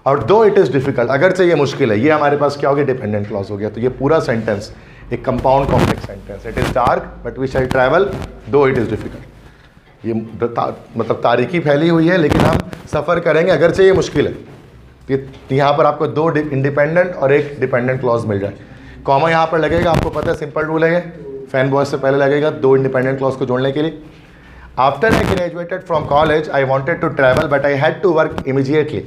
और दो इट इज़ डिफिकल्ट, अगर से ये मुश्किल है, ये हमारे पास क्या हो गया? डिपेंडेंट क्लॉज हो गया। तो ये पूरा सेंटेंस एक compound complex sentence, it is dark but we shall travel though it is difficult. ये मतलब तारीकी फैली हुई है, लेकिन हम सफ़र करेंगे अगर से ये मुश्किल है। यहाँ पर आपको 2 इंडिपेंडेंट और एक डिपेंडेंट क्लॉज मिल जाए। कॉमा यहाँ पर लगेगा, आपको पता है सिंपल रूल है, फैन बॉयज से पहले लगेगा 2 इंडिपेंडेंट क्लॉज को जोड़ने के लिए। After I graduated from college I wanted to travel but I had to work immediately.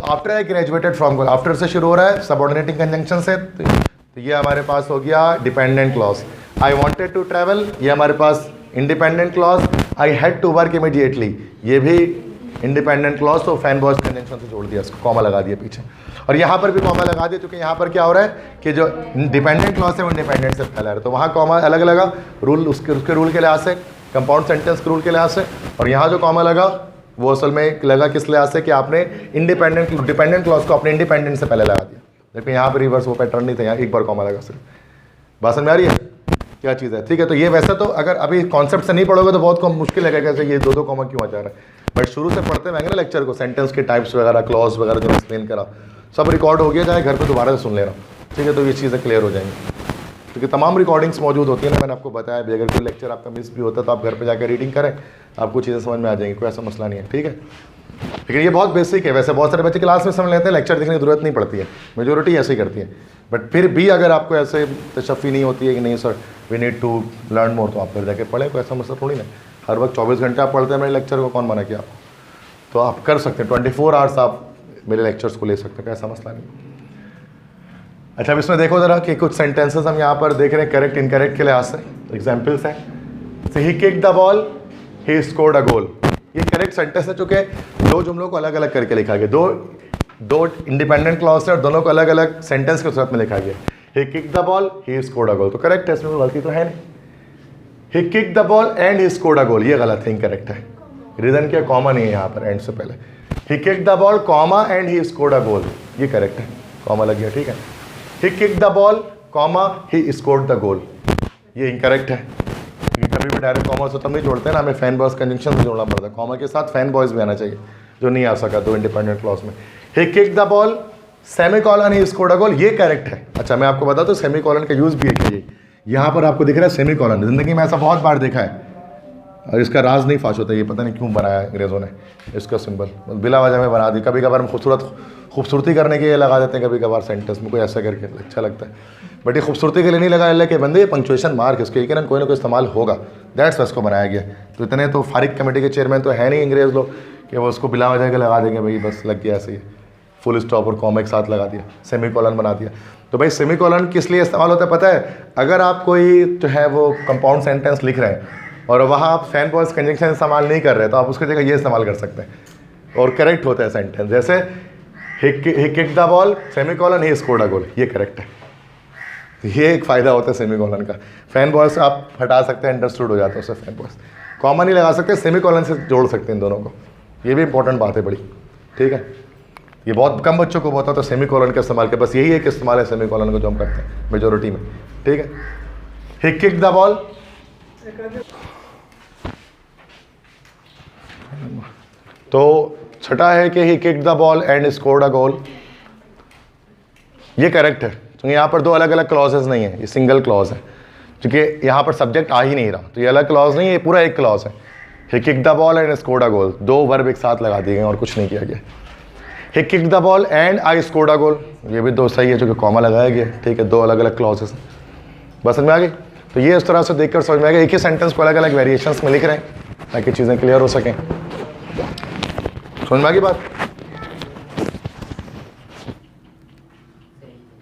After I graduated from college, after से शुरू हो रहा है सबऑर्डिनेटिंग कंजंक्शन से, तो ये हमारे पास हो गया dependent clause. I wanted to travel, ये हमारे पास independent clause. I had to work immediately, ये भी इंडिपेंडेंट क्लॉज, तो फैन बॉयज कंजंक्शन से जोड़ दिया, इसको कॉमा लगा दिया पीछे। और यहाँ पर भी कॉमा लगा दिया, क्योंकि यहाँ पर क्या हो रहा है कि जो डिपेंडेंट क्लॉज है वो इंडिपेंडेंट से फैला रहा है, तो वहाँ कॉमा अलग लगा, रूल उसके रूल के लिहाज से, कंपाउंड सेंटेंस के रूल के लिहाज से। और यहाँ जो कॉमा लगा वो असल में लगा किस लिहाज से कि आपने डिपेंडेंट क्लॉज को अपने इंडिपेंडेंट से पहले लगा दिया। लेकिन यहाँ पर रिवर्स वो पैटर्न नहीं था, यहाँ एक बार कॉमा लगा सिर्फ। बात समझ में आ रही है क्या चीज़ है? ठीक है। तो ये वैसे तो अगर अभी कॉन्सेप्ट से नहीं पढ़ोगे तो बहुत मुश्किल लगेगा कैसे ये 2 कॉमा क्यों आ जा रहा है, बट शुरू से पढ़ते रहेंगे ना लेक्चर को, सेंटेंस के टाइप्स वगैरह, क्लॉज वगैरह जो एक्सप्लेन करा, सब रिकॉर्ड हो गया, चाहे घर पे दोबारा से सुन लेना, ठीक है। तो ये चीज़ें क्लियर हो जाएंगी, क्योंकि तमाम रिकॉर्डिंग्स मौजूद होती है ना, मैंने आपको बताया भी। अगर कोई लेक्चर आपका मिस भी होता है तो आप घर पे जाकर रीडिंग करें, आपको चीज़ें समझ में आ जाएंगी, कोई ऐसा मसला नहीं है, ठीक है। लेकिन ये बहुत बेसिक है। वैसे बहुत सारे बच्चे क्लास में समझ लेते हैं, लेक्चर देखने की जरूरत नहीं पड़ती है, मेजोरिटी ऐसे ही करती है। बट फिर भी अगर आपको ऐसे तशफ़ी नहीं होती है कि नहीं sir we need to learn more, तो आप फिर जाके पढ़ें, कोई ऐसा मसला थोड़ी ना। हर वक्त 24 घंटे आप पढ़ते हैं मेरे लेक्चर को, कौन मना किया आपको? तो आप कर सकते हैं, 24 आवर्स आप मेरे लेक्चर्स को ले सकते हैं, ऐसा मसला नहीं। अच्छा, अब इसमें देखो ज़रा कि कुछ सेंटेंसेस हम यहाँ पर देख रहे हैं करेक्ट इनकरेक्ट के लिहाज से, एग्जाम्पल्स हैं। He kick the ball he scored a goal, ये करेक्ट सेंटेंस है, चूँकि 2 जुमलों को अलग अलग करके लिखा गया, दो इंडिपेंडेंट क्लॉज है और दोनों को अलग अलग सेंटेंस के सूरत में लिखा गया। He kick the ball he scored a goal, तो करेक्ट है, इसमें गलती तो है नहीं। He kick the ball and he scored a goal, ये गलत है, इनकरेक्ट है। रीजन क्या? कॉमा नहीं है यहाँ पर एंड से पहले। He kick the ball comma and he scored a goal, ये करेक्ट है, कॉमा लग गया, ठीक है। He kick the ball comma he scored the goal, ये इनकरेक्ट है, क्योंकि कभी भी डायरेक्ट कॉमा से तब नहीं जोड़ते ना, हमें फैन बॉयज कंजंक्शन से जोड़ना पड़ता है। कॉमा के साथ फैन बॉयज भी आना चाहिए, जो नहीं आ सका 2 इंडिपेंडेंट क्लॉज में। He kick the ball semicolon he scored a goal, ये करेक्ट है। अच्छा, मैं आपको बता दूं सेमीकोलन का यूज़ भी है कि यहाँ पर आपको दिख रहा है सेमीकोलन, ज़िंदगी में ऐसा बहुत बार देखा है, और इसका राज नहीं फाश होता, ये पता नहीं क्यों बनाया अंग्रेज़ों ने इसका सिंबल, बिला वजह में बना दी। कभी कभार हम खूबसूरती करने के लिए लगा देते हैं, कभी कभार सेंटेंस में कोई ऐसा करके अच्छा लगता है, बट ये खूबसूरती के लिए नहीं लगा, अल्लाह के बंदे, ये पंक्चुएशन मार्क इसके कि ना कोई ना कोई इस्तेमाल होगा, दैट्स वाई इसको बनाया गया। तो इतने तो फारिग कमेटी के चेयरमैन तो है नहीं अंग्रेज़ लोग कि वो उसको बिला वजह के लगा देंगे, भाई बस लग गया ऐसे ही, फुल स्टॉप और कॉमा एक साथ लगा दिया, सेमीकोलन बना दिया। तो भाई सेमीकोलन किस लिए इस्तेमाल होता है पता है? अगर आप कोई जो है वो कंपाउंड सेंटेंस लिख रहे हैं और वहाँ आप फैन बॉयज कंजंक्शन इस्तेमाल नहीं कर रहे, तो आप उसकी जगह ये इस्तेमाल कर सकते हैं और करेक्ट होता है सेंटेंस। जैसे he kick the ball semicolon he scored a goal, ये करेक्ट है। ये एक फ़ायदा होता है सेमीकोलन का। फैन बॉयज आप हटा सकते हैं, अंडरस्टूड हो जाता है उससे फैन बॉयज। कॉमा नहीं लगा सकते, सेमीकोलन से जोड़ सकते हैं इन दोनों को, ये भी इंपॉर्टेंट बात है बड़ी, ठीक है। ये बहुत कम बच्चों को होता है, तो सेमी कॉलन का इस्तेमाल के बस यही एक इस्तेमाल है सेमी कॉलन का जो हम करते हैं मेजोरिटी में, ठीक है। ही किक द बॉल, तो छठा है कि he kick the ball and scored a goal. ये करेक्ट है क्योंकि यहाँ पर दो अलग अलग क्लॉजेस नहीं है, ये सिंगल क्लॉज है, क्योंकि यहाँ पर सब्जेक्ट आ ही नहीं रहा, तो ये अलग क्लॉज नहीं है, ये पूरा एक क्लॉज है। He kick the ball and scored a goal, दो वर्ब एक साथ लगा दिए गए और कुछ नहीं किया गया। He kick the ball and I scored a goal, ये भी दो सही है जो कि कॉमा लगाया गया, ठीक है, दो अलग अलग क्लॉजेस हैं। बस समझ में आ गई। तो ये इस तरह से देखकर समझ में आ गया, एक ही सेंटेंस को अलग अलग वेरिएशंस में लिख रहे हैं ताकि चीज़ें क्लियर हो सकें। समझ में आ गई बात।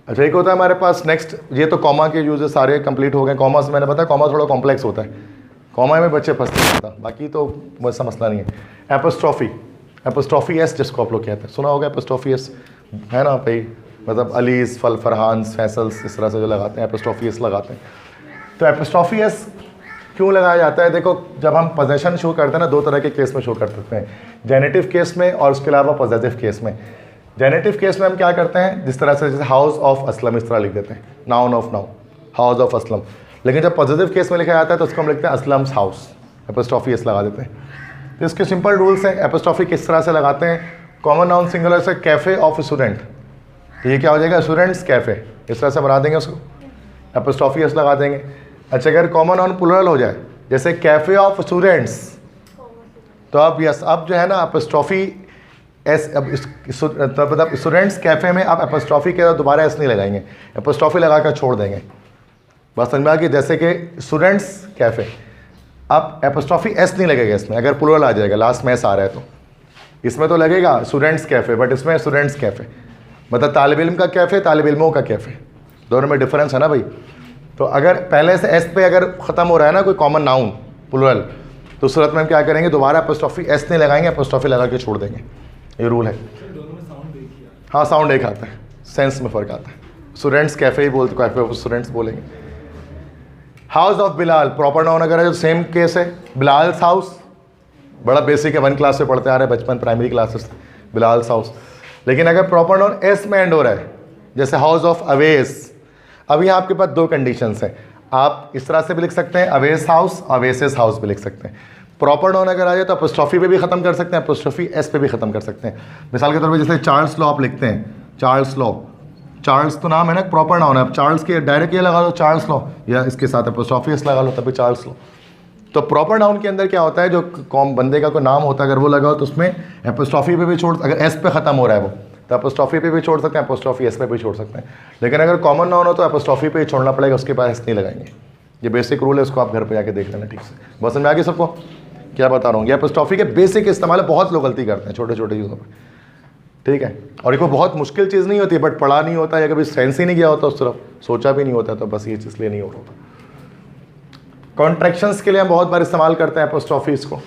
अच्छा, एक होता है हमारे पास नेक्स्ट, ये तो कॉमा के यूजेस सारे कंप्लीट हो गए। कॉमा से मैंने बताया कॉमा थोड़ा कॉम्प्लेक्स होता है, कॉमा में बच्चे फंसते हैं, बाकी तो वैसा मसला नहीं है। एपोस्ट्रॉफी, एपोस्ट्रॉफी एस जिसको आप लोग कहते हैं, सुना होगा एपोस्ट्रॉफी एस, है ना भाई, मतलब अलीज, फरहान्स, फैसल्स, इस तरह से जो लगाते हैं एपोस्ट्रॉफी एस लगाते हैं। तो एपोस्ट्रॉफी एस क्यों लगाया जाता है? देखो, जब हम पोजेशन शो करते हैं ना, दो तरह के केस में शो कर सकते हैं, जेनेटिव केस में और उसके अलावा पॉजिटिव केस में। जेनेटिव केस में हम क्या करते हैं, जिस तरह से जैसे हाउस ऑफ असलम इस तरह लिख देते हैं, noun of noun, house of Aslam. लेकिन जब पॉजिटिव केस में लिखा जाता है तो उसको हम लिखते हैं असलम्स हाउस, एपोस्ट्रॉफी एस लगा देते हैं। तो इसके सिंपल रूल्स हैं। एपोस्ट्रॉफी किस तरह से लगाते हैं? कॉमन नाउन सिंगुलर से कैफ़े ऑफ स्टूडेंट, तो ये क्या हो जाएगा, स्टूडेंट्स कैफ़े, इस तरह से बना देंगे उसको, एपोस्ट्रॉफी एस लगा देंगे। अच्छा, अगर कॉमन नाउन प्लुरल हो जाए, जैसे कैफ़े ऑफ स्टूडेंट्स, तो अब यस, अब जो है ना एपोस्ट्रॉफी एस, अब मतलब स्टूडेंट्स कैफ़े में आप एपोस्ट्रॉफी के दोबारा एस नहीं लगाएंगे, एपोस्ट्रॉफी लगा कर छोड़ देंगे। बस समझ में आ गई। जैसे कि स्टूडेंट्स कैफ़े, अब एपोस्ट्रॉफी एस नहीं लगेगा इसमें, अगर प्लुरल आ जाएगा, लास्ट में एस आ रहा है तो इसमें तो लगेगा स्टूडेंट्स कैफ़े, बट इसमें स्टूडेंट्स कैफ़े, मतलब तालिब इल्म का कैफ़े, तालिब इल्मों का कैफ़े, दोनों में डिफरेंस है ना भाई। तो अगर पहले से एस पे अगर ख़त्म हो रहा है ना कोई कॉमन नाउन प्लुरल, तो उस सूरत में हम क्या करेंगे, दोबारा एपोस्ट्रॉफी एस नहीं लगाएंगे, एपोस्ट्रॉफी लगा के छोड़ देंगे, ये रूल है। हाँ, साउंड एक आता है, सेंस में फ़र्क आता है। स्टूडेंट्स कैफ़े ही बोलते, कैफ़े ऑफ स्टूडेंट्स बोलेंगे। House of Bilal, proper noun अगर है जो सेम केस है, बिलाल्स हाउस, बड़ा बेसिक है, 1 क्लास से पढ़ते आ रहे हैं बचपन, प्राइमरी क्लासेस, बिलाल्स हाउस। लेकिन अगर प्रॉपर नाउन एस में एंड हो रहा है, जैसे हाउस ऑफ अवेस, अभी आपके पास दो कंडीशंस हैं, आप इस तरह से भी लिख सकते हैं अवेस हाउस, अवेसेस हाउस भी लिख सकते हैं। प्रॉपर नाउन अगर आ जाए तो अपोस्ट्रॉफी पे भी ख़त्म कर सकते हैं, अपोस्ट्रॉफी एस पे भी ख़त्म कर सकते हैं। मिसाल के तौर पे जैसे चार्ल्स लॉ आप लिखते हैं, चार्ल्स लॉ, चार्ल्स तो नाम है ना, प्रॉपर नाउन है, आप चार्ल्स के डायरेक्ट ये लगा लो चार्ल्स लॉ, या इसके साथ अपोस्ट्रॉफी एस लगा लो तभी चार्ल्स लॉ। तो प्रॉपर नाउन के अंदर क्या होता है, जो कौम बंदे का कोई नाम होता है अगर वो लगाओ तो उसमें अपोस्ट्रॉफी पे भी छोड़, अगर एस पे ख़त्म हो रहा है वो तो अपोस्ट्रॉफी पे भी छोड़ सकते हैं, अपोस्ट्रॉफी एस पे भी छोड़ सकते हैं। लेकिन अगर कॉमन नाउन हो तो अपोस्ट्रॉफी पे ही छोड़ना पड़ेगा, उसके पास एस नहीं लगाएंगे। ये बेसिक रूल है, उसको आप घर पे जाके देख लेना ठीक से। बहुत समझ में आ गई सबको क्या बता रहा हूँ? ये अपोस्ट्रॉफी के बेसिक इस्तेमाल बहुत लोग गलती करते हैं छोटे छोटे चीज़ों पर, ठीक है। और ये कोई बहुत मुश्किल चीज़ नहीं होती है, बट पढ़ा नहीं होता या कभी सेंस ही नहीं किया होता उस तरफ, सोचा भी नहीं होता, तो बस ये इसलिए नहीं हो रहा होता। कॉन्ट्रैक्शंस के लिए हम बहुत बार इस्तेमाल करते हैं अपोस्ट्रॉफीज़ को,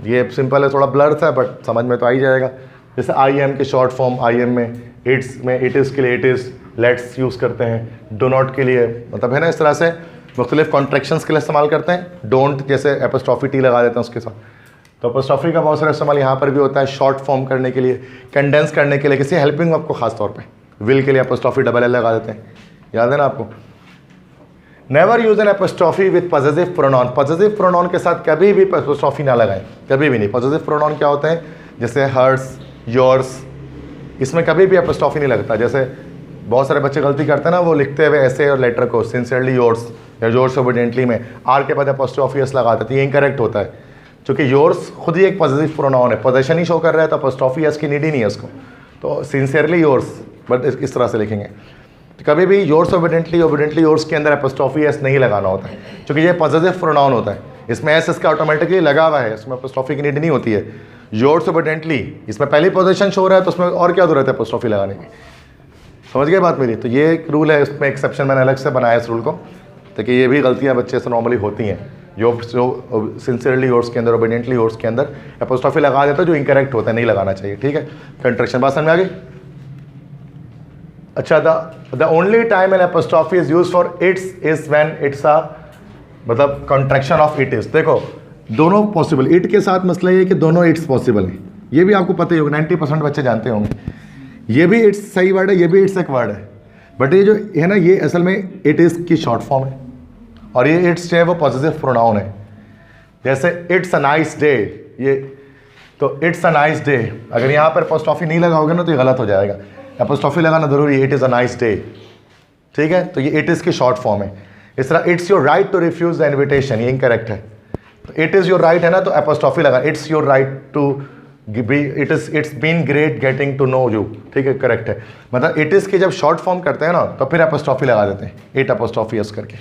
ये सिंपल है, थोड़ा ब्लर है बट समझ में तो आ ही जाएगा। जैसे आई एम के शॉर्ट फॉर्म, आई एम में इट्स में इट इज़ के लिए इट इज़, लेट्स यूज़ करते हैं, डो नॉट के लिए, मतलब है ना, इस तरह से मुख्तलिफ कॉन्ट्रैक्शंस के लिए इस्तेमाल करते हैं। डोंट जैसे एपोस्ट्रॉफी टी लगा देते हैं उसके साथ, तो एपोस्ट्रॉफी का बहुत सारा इस्तेमाल यहाँ पर भी होता है, शॉर्ट फॉर्म करने के लिए, कंडेंस करने के लिए, किसी हेल्पिंग वर्ब को खास तौर पे, विल के लिए एपोस्ट्रॉफी डबल एल लगा देते हैं, याद है ना आपको। Never use N apostrophe with positive pronoun, positive pronoun के साथ कभी भी एपोस्ट्रॉफी ना लगाएं, कभी भी नहीं। पॉजिटिव प्रोनाउन क्या होते हैं, जैसे हर्स, योर्स, इसमें कभी भी एपोस्ट्रॉफी नहीं लगता। जैसे बहुत सारे बच्चे गलती करते हैं ना, वो लिखते हुए ऐसे और लेटर को सिंसियरली योर्स या योर्स ओबीडिएंटली में आर के बाद एपोस्ट्रॉफी एस लगा देते हैं, ये इनकरेक्ट होता है, क्योंकि योर्स खुद ही एक पॉजिटिव प्रोनाउन है, पोजेशन ही शो कर रहा है, तो एपोस्ट्रॉफी एस की नीड ही नहीं है उसको, तो सिंसियरली योर्स, बट इस तरह से लिखेंगे। तो कभी भी योर्स ओबीडिएंटली, ओबीडिएंटली योर्स के अंदर एपोस्ट्रॉफी एस नहीं लगाना होता है, क्योंकि ये पॉजिटिव प्रोनाउन होता है, इसमें एस इसका ऑटोमेटिकली लगा हुआ है, इसमें एपोस्ट्रॉफी की नीड नहीं होती है। योर्स ओबीडिएंटली, इसमें पहली पोजीशन शो रहा है, तो उसमें और क्या जरूरत है एपोस्ट्रॉफी लगाने की, समझ गए बात मेरी। तो ये एक रूल है, इसमें एक्सेप्शन मैंने अलग से बनाया इस रूल को, ताकि ये भी गलतियाँ बच्चे से नॉर्मली होती हैं, जो सिंसियरली योर्स के अंदर, ओबीडिएंटली योर्स के अंदर एपोस्ट्रॉफी लगा देता है, जो इनकरेक्ट होता है, नहीं लगाना चाहिए, ठीक है। कंट्रैक्शन बात समझ में आ गई। अच्छा, the only time an apostrophe is use for it's is when it's a, मतलब कॉन्ट्रैक्शन ऑफ इट इज। देखो दोनों पॉसिबल, इट के साथ मसला ये कि दोनों इट्स पॉसिबल है, ये भी आपको पता ही होगा, 90% बच्चे जानते होंगे। ये भी इट्स सही वर्ड है, ये भी इट्स एक वर्ड है, बट ये जो है ना ये असल में इट इज़ की शॉर्ट फॉर्म है, और ये इट्स जो है वो पॉजिटिव प्रोनाउन है। जैसे इट्स अ नाइस डे, ये तो इट्स अ नाइस डे, अगर यहाँ पर अपोस्ट्रोफी नहीं लगाओगे ना तो ये गलत हो जाएगा, अपोस्ट्रोफी लगाना जरूरी है। It is a nice day, ठीक है, तो ये इट इज़ की शॉर्ट फॉर्म है। इस तरह it's your right to refuse the invitation, ये इनकरेक्ट है, तो इट इज़ योर राइट है ना, तो अपोस्ट्रोफी लगा, it's your right to be, it's been great getting to know you, ठीक है, करेक्ट है। मतलब इट इज़ की जब शॉर्ट फॉर्म करते हैं ना तो फिर अपोस्ट्रोफी लगा देते हैं, इट अपोस्ट्रोफी एस करके,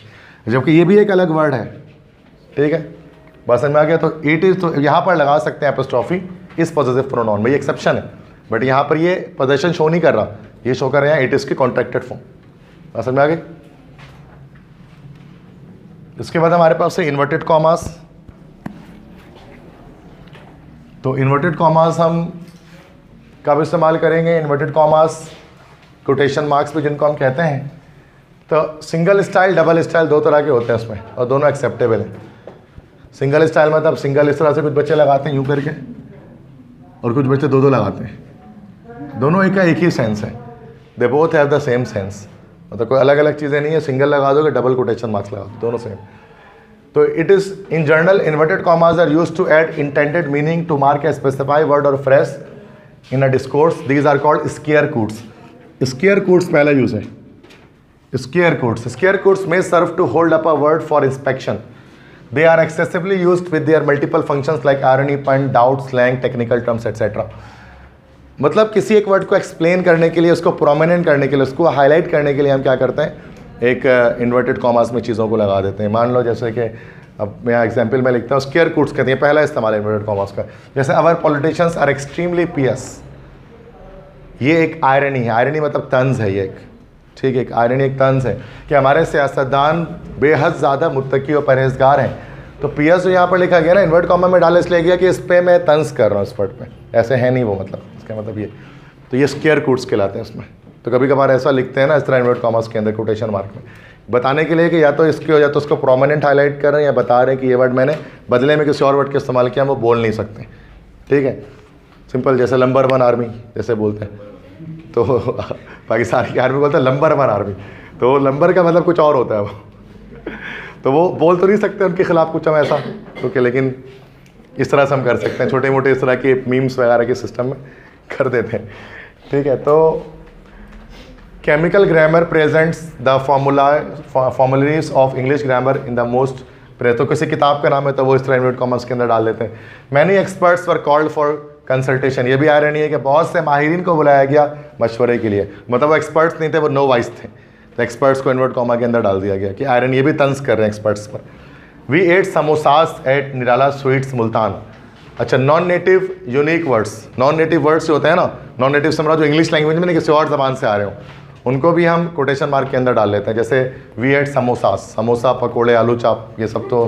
जबकि ये भी एक अलग वर्ड है, ठीक है, बस समझ में आ गया। तो इट इज़ तो यहाँ पर लगा सकते हैं अपोस्ट्रोफी इस पॉजिटिव प्रोनाउन में, ये एक्सेप्शन है, बट यहाँ पर ये पोजेशन शो नहीं कर रहा, ये शो कर रहे हैं इट इज़ की कॉन्ट्रैक्टेड फॉर्म, बस समझ में आ गई। इसके बाद हमारे पास है इन्वर्टेड कॉमास। तो इन्वर्टेड कॉमास हम कब इस्तेमाल करेंगे? इन्वर्टेड कॉमास कोटेशन मार्क्स पे जिनको हम कहते हैं, तो सिंगल स्टाइल डबल स्टाइल दो तरह के होते हैं उसमें, और दोनों एक्सेप्टेबल हैं। सिंगल स्टाइल मतलब सिंगल इस तरह से कुछ बच्चे लगाते हैं यूँ करके, और कुछ बच्चे दो दो लगाते हैं, दोनों एक का एक ही सेंस है, they both have the same sense, मतलब कोई अलग अलग चीज़ें नहीं है, सिंगल लगा दोगे डबल कोटेशन मार्क्स लगा दो, दोनों सेम। तो it is in general inverted commas are used to add intended meaning to mark a specify word or phrase in a discourse, these are called scare quotes. Scare quotes पहला use है, scare quotes. Scare quotes may serve to hold up a word for inspection. They are excessively used with their multiple functions like irony, pun, doubt, slang, technical terms, etc. मतलब किसी एक word को explain करने के लिए, उसको prominent करने के लिए, उसको हाईलाइट करने के लिए हम क्या करते हैं, एक इन्वर्टेड कॉमास में चीज़ों को लगा देते हैं। मान लो जैसे कि अब मैं एग्जाम्पल में लिखता हूँ, स्केयर कोट्स कहते हैं, पहला इस्तेमाल इन्वर्टेड कॉमास का। जैसे अवर पॉलिटिशियंस आर एक्सट्रीमली पियस, ये एक आयरनी है, आयरनी मतलब तंज है, ये एक, ठीक है, एक आयरनी एक तंज है कि हमारे सियासतदान बेहद ज़्यादा मुत्तकी और परहेजगार हैं। तो पियस जो यहाँ पर लिखा गया ना, इन्वर्ट कॉमा में डाला इसलिए गया कि इस पे मैं तंज कर रहा हूँ, इस वर्ड पे, ऐसे है नहीं वो, मतलब इसका मतलब ये, तो ये स्केयर कोट्स कहलाते हैं उसमें। तो कभी कभार ऐसा लिखते हैं ना इस तरह इन्वर्ट कॉमास के अंदर कोटेशन मार्क में, बताने के लिए कि या तो इसके या तो उसको प्रोमिनेंट हाईलाइट कर रहे हैं, या बता रहे हैं कि ये वर्ड मैंने बदले में किसी और वर्ड का इस्तेमाल किया, वो बोल नहीं सकते, ठीक है, सिंपल। जैसे नंबर 1 आर्मी जैसे बोलते हैं, तो पाकिस्तान की आर्मी बोलते हैं नंबर 1 आर्मी, तो नंबर का मतलब कुछ और होता है वो, तो वो बोल तो नहीं सकते उनके खिलाफ कुछ हम ऐसा, ओके, लेकिन इस तरह से हम कर सकते हैं, छोटे मोटे इस तरह के मीम्स वगैरह के सिस्टम में कर देते हैं, ठीक है। तो chemical grammar presents the formularies of English grammar in the most, तो किसी किताब का नाम है तो वो इस तरह इन्वर्टेड कॉमास के अंदर डाल देते हैं। Many experts were called for consultation, ये भी आयरनी है कि बहुत से माहिरीन को बुलाया गया मशवरे के लिए, मतलब वो एक्सपर्ट्स नहीं थे, वो नो वाइस थे, तो एक्सपर्ट्स को इन्वर्ट कॉमा के अंदर डाल दिया गया कि आयरन, ये भी तंज कर रहे हैं एक्सपर्ट्स पर। We ate samosas at Nirala Sweets Multan. अच्छा, non native unique words, non native words जो होते हैं ना, नॉन नेटिव समझो जो इंग्लिश लैंग्वेज में नहीं किसी और ज़बान से आ रहे हो, उनको भी हम कोटेशन मार्क के अंदर डाल लेते हैं। जैसे वी एट समोसास, समोसा, पकोड़े, आलू चाप, ये सब तो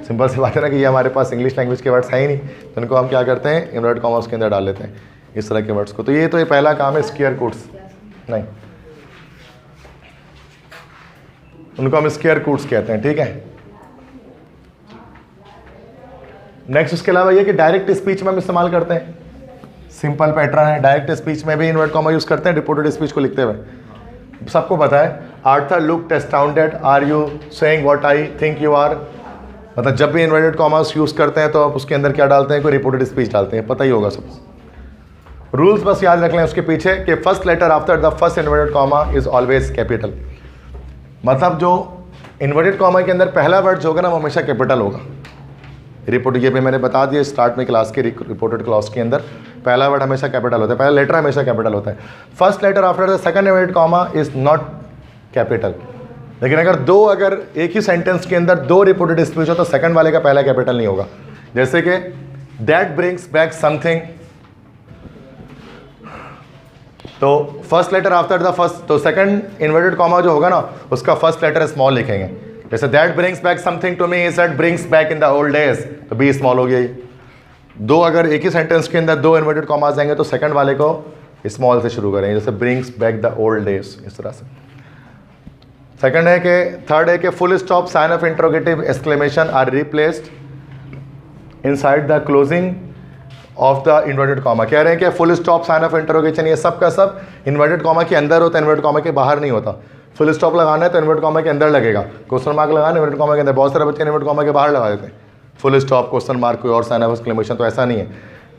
सिंपल सी बात है ना कि ये हमारे पास इंग्लिश लैंग्वेज के वर्ड्स है ही नहीं, तो इनको हम क्या करते हैं, इन्वर्टेड कॉमास के अंदर डाल लेते हैं इस तरह के वर्ड्स को। तो ये पहला काम है स्केयर कोट्स, नहीं, उनको हम स्केयर कोट्स कहते हैं, ठीक है। नेक्स्ट उसके अलावा ये कि डायरेक्ट स्पीच में हम इस्तेमाल करते हैं, सिंपल पैटर्न है, डायरेक्ट स्पीच में भी इन्वर्ट कॉमा यूज़ करते हैं रिपोर्टेड स्पीच को लिखते हुए। सबको पता है, Arthur looked astounded, are you saying what I think you are, मतलब जब भी इन्वर्टेड कॉमास यूज़ करते हैं तो आप उसके अंदर क्या डालते हैं, कोई रिपोर्टेड स्पीच डालते हैं, पता ही होगा सबको। रूल्स बस याद रख लें उसके पीछे कि first letter after the first inverted comma is always capital, मतलब जो इन्वर्टेड कॉमा के अंदर पहला वर्ड जो होगा ना वो हमेशा कैपिटल होगा। रिपोर्ट ये भी मैंने बता दिया स्टार्ट में क्लास के रिपोर्टेड क्लॉज के अंदर पहला वर्ड हमेशा कैपिटल होता है, पहला लेटर हमेशा कैपिटल होता है। First letter after the second inverted comma is not capital, लेकिन अगर एक ही सेंटेंस के अंदर दो रिपोर्टेड स्पीच हो तो सेकंड वाले का पहला कैपिटल नहीं होगा। जैसे कि दैट ब्रिंग्स बैक समथिंग, तो first letter after the first, तो सेकंड इन्वर्टेड कॉमा जो होगा ना उसका फर्स्ट लेटर स्मॉल लिखेंगे। जैसे that brings back something to me, that brings back in the old days, तो बी स्मॉल हो गया ये। दो अगर एक ही सेंटेंस के अंदर दो इन्वर्टेड कॉमास आएंगे तो सेकंड वाले को स्मॉल से शुरू करेंगे, जैसे brings back the old days, इस तरह से। सेकंड है कि थर्ड है कि full stop, sign of interrogative, exclamation are replaced inside the closing of the inverted comma. कह रहे हैं कि full stop, sign of interrogation, ये सब का सब इन्वर्टेड कॉमा के अंदर होता है, इन्वर्टेड कॉमा के बाहर नहीं होता। फुल स्टॉप लगाना है तो इन्वर्टेड कॉमा के अंदर लगेगा, क्वेश्चन मार्क लगाना है इन्वर्टेड कॉमा के अंदर। बहुत सारे बच्चे इन्वर्टेड कॉमा के बाहर लगा देते हैं फुल स्टॉप, क्वेश्चन मार्क, कोई और साइन ऑफ एक्सक्लेमेशन, तो ऐसा नहीं है।